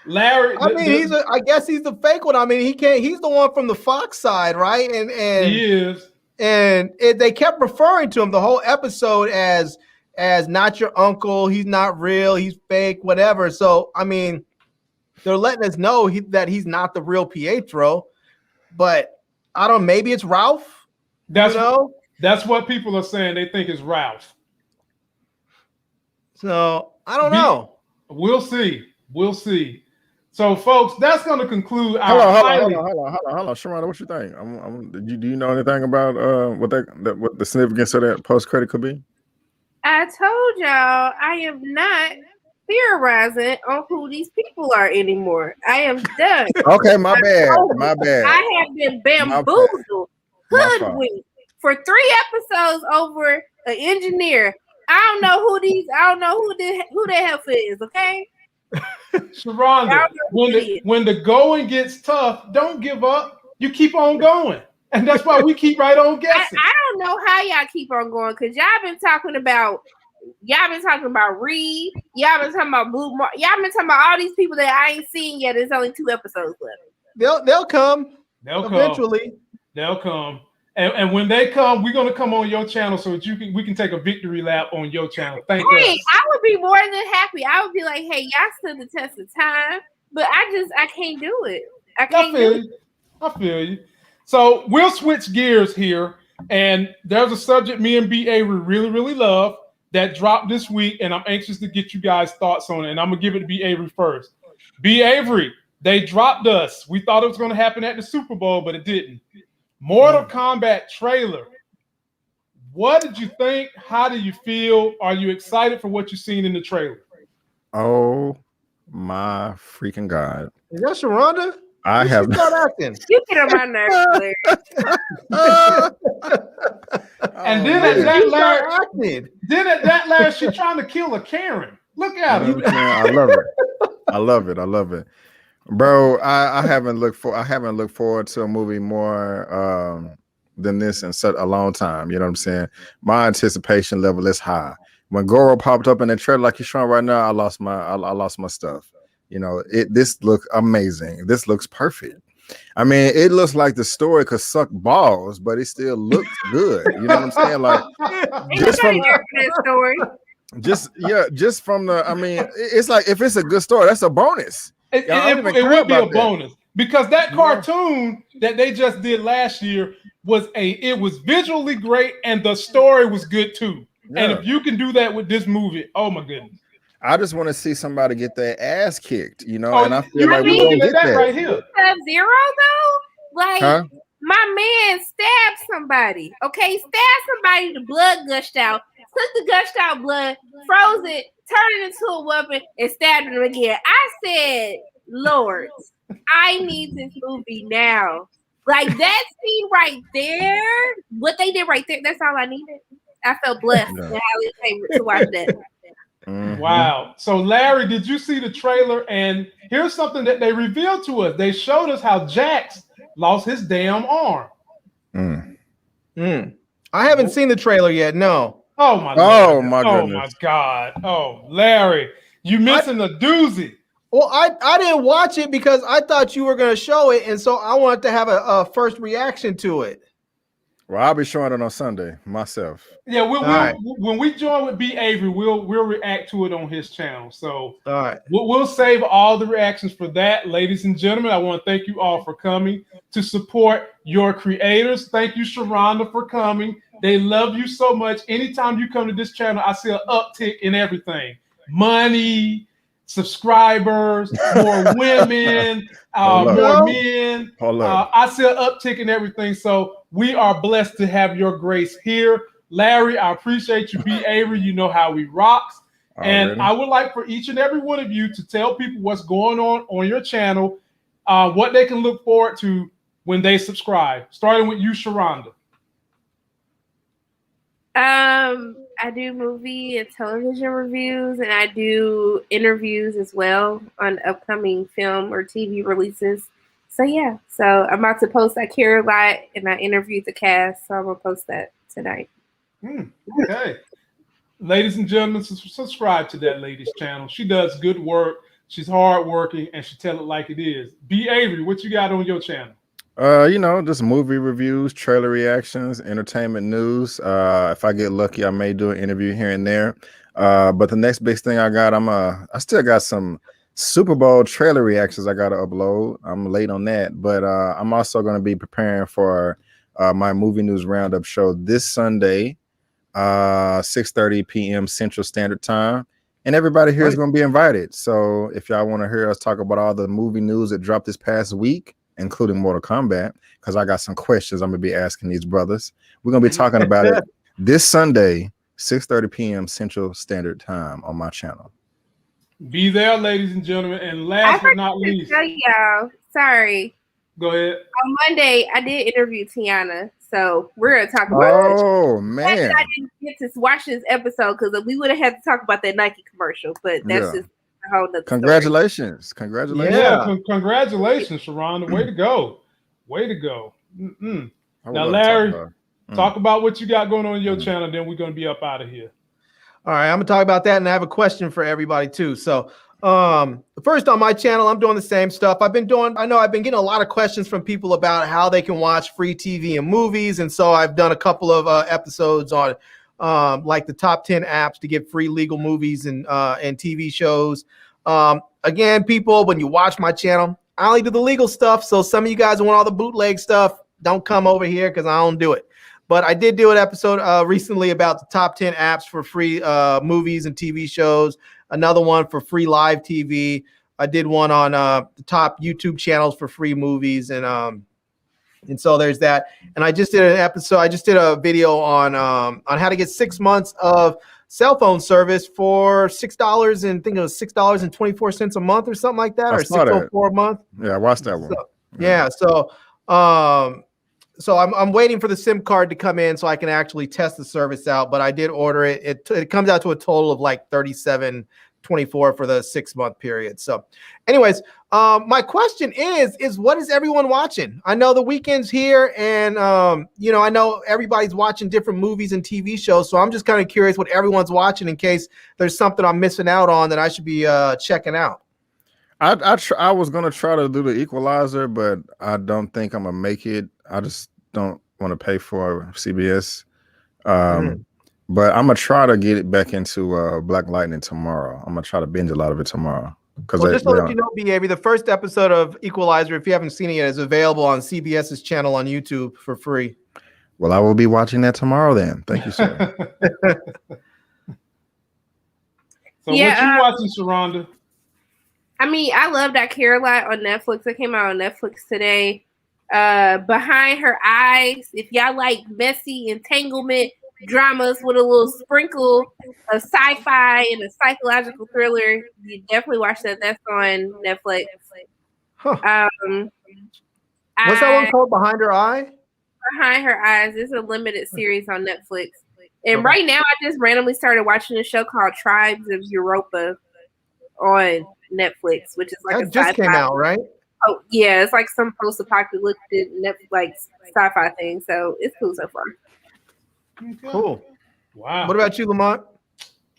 Larry, I mean, I guess he's the fake one. I mean, he's the one from the Fox side, right? And he is. And they kept referring to him the whole episode as not your uncle. He's not real. He's fake, whatever. So, I mean, they're letting us know that he's not the real Pietro. But I don't. Maybe it's Ralph. That's what people are saying. They think it's Ralph. So I don't know. We'll see. So, folks, that's going to conclude our. Hold on, Sharonda, what you think? Do you know anything about what the significance of that post credit could be? I told y'all I am not theorizing on who these people are anymore. I am done. Okay, my bad. I have been bamboozled, hoodwinked for 3 episodes over an engineer. I don't know who the hell is. Okay. Sharonda, when the going gets tough, don't give up. You keep on going. And that's why we keep right on guessing. I don't know how y'all keep on going because y'all been talking about Reed, y'all been talking about Blue Mark, y'all been talking about all these people that I ain't seen yet. There's only 2 episodes left. They'll come. They'll eventually. They'll come. And when they come, we're gonna come on your channel so that we can take a victory lap on your channel. Thank you. I would be more than happy. I would be like, hey, y'all stood the test of time, but I can't do it. I feel you. So we'll switch gears here, and there's a subject me and B. Avery really, really love that dropped this week, and I'm anxious to get you guys' thoughts on it. And I'm gonna give it to B. Avery first. B. Avery, they dropped us. We thought it was gonna happen at the Super Bowl, but it didn't. Mortal Kombat trailer. What did you think? How do you feel? Are you excited for what you've seen in the trailer? Oh my freaking God. Is that Sharonda? I have not acting. You get on my nerves, Larry. And then at that last, she's trying to kill a Karen. Look at her. I love it. Bro, I haven't looked forward to a movie more than this in such a long time. You know what I'm saying? My anticipation level is high. When Goro popped up in the trailer like he's showing right now, I lost my stuff. You know, this looks amazing. This looks perfect. I mean, it looks like the story could suck balls, but it still looks good. You know what I'm saying? Like just from the, I mean, it's like if it's a good story, that's a bonus. It would be a bonus because that cartoon that they just did last year was visually great and the story was good too. And if you can do that with this movie, oh my goodness. I just want to see somebody get their ass kicked, you know, Oh, and I feel like we're gonna get that right here. Sub-Zero though, like my man stabbed somebody. Okay, stabbed somebody. The blood gushed out. Took the gushed out blood, froze it, turned it into a weapon, and stabbed him again. I said, Lord, I need this movie now. Like that scene right there, what they did right there, that's all I needed. I felt blessed and highly favored to watch that. Wow. So Larry, did you see the trailer? And here's something that they revealed to us. They showed us how Jax lost his damn arm. I haven't seen the trailer yet. No. Oh my God. My goodness. Oh my God. Oh, Larry, you missing a doozy. Well, I didn't watch it because I thought you were going to show it, and so I wanted to have a first reaction to it. Well, I'll be showing it on Sunday myself. Yeah, when we join with B. Avery, we'll react to it on his channel. So all right, we'll save all the reactions for that. Ladies and gentlemen, I want to thank you all for coming to support your creators. Thank you, Sharonda, for coming. They love you so much. Anytime you come to this channel, I see an uptick in everything. Money, subscribers, more women, more men. I see an uptick in everything. So we are blessed to have your grace here. Larry, I appreciate you. B. Avery, you know how we rocks. And I would like for each and every one of you to tell people what's going on your channel, what they can look forward to when they subscribe. Starting with you, Sharonda. I do movie and television reviews, and I do interviews as well on upcoming film or TV releases. So yeah, so I'm about to post. I care a lot, and I interviewed the cast, so I'm gonna post that tonight. Okay, ladies and gentlemen, subscribe to that lady's channel. She does good work. She's hardworking, and she tell it like it is. B. Avery, what you got on your channel? You know, just movie reviews, trailer reactions, entertainment news. If I get lucky, I may do an interview here and there. But the next big thing I got, I still got some Super Bowl trailer reactions I got to upload. I'm late on that, but I'm also going to be preparing for my movie news roundup show this Sunday, 6:30 p.m. Central Standard Time. And everybody here is going to be invited. So if y'all want to hear us talk about all the movie news that dropped this past week, including Mortal Kombat, because I got some questions I'm going to be asking these brothers. We're going to be talking about it this Sunday, 6:30 p.m. Central Standard Time on my channel. Be there, ladies and gentlemen. And last but not least. Tell y'all, sorry. Go ahead. On Monday, I did interview Tiana. So we're going to talk about it. Oh, man. I didn't get to watch this episode because we would have had to talk about that Nike commercial, but that's just a whole nother Congratulations. Story. Congratulations. Yeah, congratulations, Sharonda. Way to go. Way to go. Now, Larry, talk about what you got going on your channel, then we're going to be up out of here. All right, I'm going to talk about that, and I have a question for everybody, too. So, first on my channel, I'm doing the same stuff. I've been getting a lot of questions from people about how they can watch free TV and movies, and so I've done a couple of episodes on like the top 10 apps to get free legal movies and TV shows. Again, people, when you watch my channel, I only do the legal stuff. So some of you guys want all the bootleg stuff, don't come over here because I don't do it. But I did do an episode recently about the top 10 apps for free movies and TV shows. Another one for free live TV. I did one on the top YouTube channels for free movies, and so there's that. And I just did an episode. I just did a video on how to get 6 months of cell phone service for $6, and I think it was $6.24 a month or something like that, or $6.04 a month. Yeah, I watched that one. So I'm waiting for the SIM card to come in so I can actually test the service out. But I did order it. It comes out to a total of like $37.24 for the 6 month period. So, anyways, my question is what is everyone watching? I know the weekend's here, and I know everybody's watching different movies and TV shows. So I'm just kind of curious what everyone's watching in case there's something I'm missing out on that I should be checking out. I was gonna try to do the Equalizer, but I don't think I'm gonna make it. I just don't want to pay for CBS. But I'm gonna try to get it back into Black Lightning tomorrow. I'm gonna try to binge a lot of it tomorrow. Well, just to let you know, BAB, the first episode of Equalizer, if you haven't seen it yet, is available on CBS's channel on YouTube for free. Well, I will be watching that tomorrow then. Thank you, sir. So what you watching, Sharonda? I mean, I love that Caroline on Netflix. It came out on Netflix today. Behind Her Eyes. If y'all like messy entanglement dramas with a little sprinkle of sci-fi and a psychological thriller, you definitely watch that. That's on Netflix. Huh. What's that one called? Behind Her Eye? Behind Her Eyes. It's a limited series on Netflix. And right now, I just randomly started watching a show called Tribes of Europa on Netflix, which is like that just came out, right? Oh yeah, it's like some post-apocalyptic Netflix sci-fi thing. So it's cool so far. Okay. Cool. Wow. What about you, Lamont?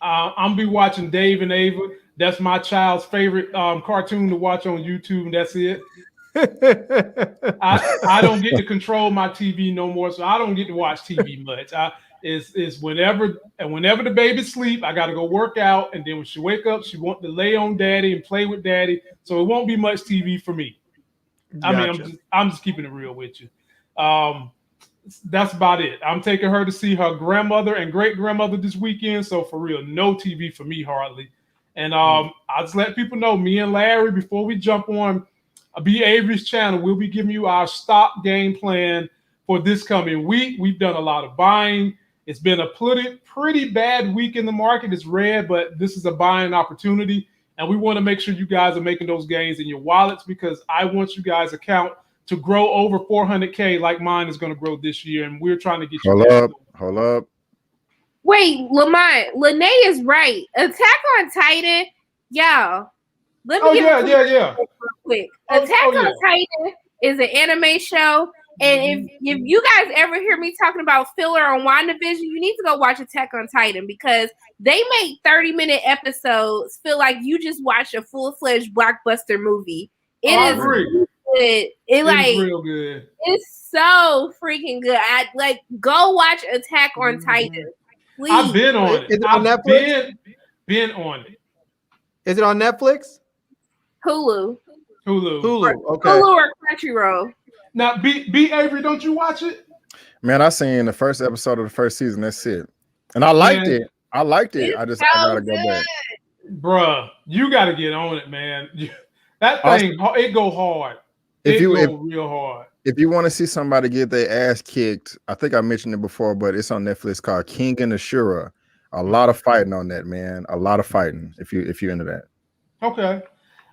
I'm be watching Dave and Ava. That's my child's favorite cartoon to watch on YouTube, and that's it. I don't get to control my TV no more, so I don't get to watch TV much. It's whenever the baby sleep, I got to go work out, and then when she wake up, she want to lay on daddy and play with daddy. So it won't be much TV for me. Gotcha. I mean, I'm just keeping it real with you. That's about it. I'm taking her to see her grandmother and great grandmother this weekend. So for real, no TV for me hardly. And I'll just let people know, me and Larry, before we jump on B. Avery's channel, we'll be giving you our stock game plan for this coming week. We've done a lot of buying. It's been a pretty bad week in the market. It's red, but this is a buying opportunity. And we want to make sure you guys are making those gains in your wallets, because I want you guys' account to grow over 400K like mine is going to grow this year. And we're trying to get you. Hold up. Wait, Lamont, Lene is right. Attack on Titan, y'all. Let me yeah. Real quick. Attack on Titan is an anime show. And if you guys ever hear me talking about filler on WandaVision, you need to go watch Attack on Titan, because they make 30-minute episodes feel like you just watched a full-fledged blockbuster movie. It is good. It's real good. It's so freaking good. Go watch Attack on Titan. Please. I've been on it. Is it on Netflix? Been on it. Is it on Netflix? Hulu. Okay. Hulu or Crunchyroll. Now, B. Avery, don't you watch it? Man, I seen the first episode of the first season. That's it. And I liked it. I just gotta go back. Bruh, you gotta get on it, man. That thing, it go hard. Real hard. If you want to see somebody get their ass kicked, I think I mentioned it before, but it's on Netflix called King and Ashura. A lot of fighting on that, man. A lot of fighting if you're into that. Okay.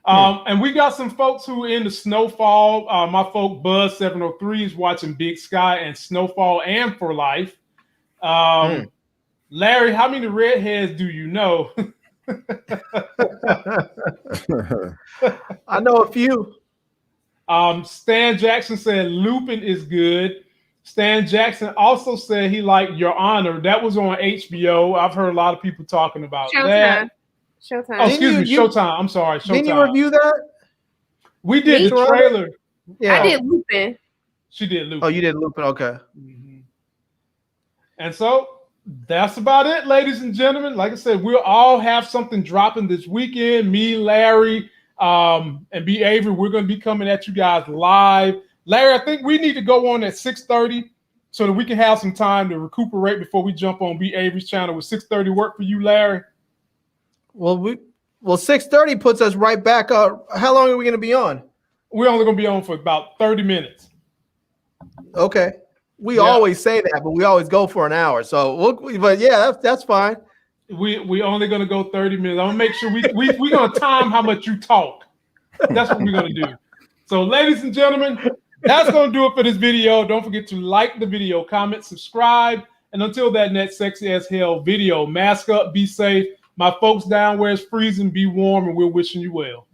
And we got some folks who are into Snowfall. My folk Buzz 703 is watching Big Sky and Snowfall and For Life. Larry, how many redheads do you know? I know a few. Stan Jackson said Lupin is good. Stan Jackson also said he liked Your Honor. That was on HBO. I've heard a lot of people talking about that. Showtime. Oh, excuse me, Showtime. I'm sorry, Showtime. Didn't you review that? We did the trailer. Yeah. I did Lupin. She did Lupin. Oh, you did Lupin. Okay. Mm-hmm. And so that's about it, ladies and gentlemen. Like I said, we'll all have something dropping this weekend. Me, Larry, and B. Avery, we're going to be coming at you guys live. Larry, I think we need to go on at 6:30 so that we can have some time to recuperate before we jump on B. Avery's channel. With 6:30 work for you, Larry? Well, 6:30 puts us right back up. How long are we going to be on? We're only going to be on for about 30 minutes. Okay. We always say that, but we always go for an hour. So, but yeah, that's fine. We only going to go 30 minutes. I'm going to make sure we're going to time how much you talk. That's what we're going to do. So, ladies and gentlemen, that's going to do it for this video. Don't forget to like the video, comment, subscribe. And until that next sexy as hell video, mask up, be safe. My folks down where it's freezing, be warm, and we're wishing you well.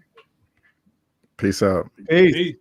Peace out. Peace.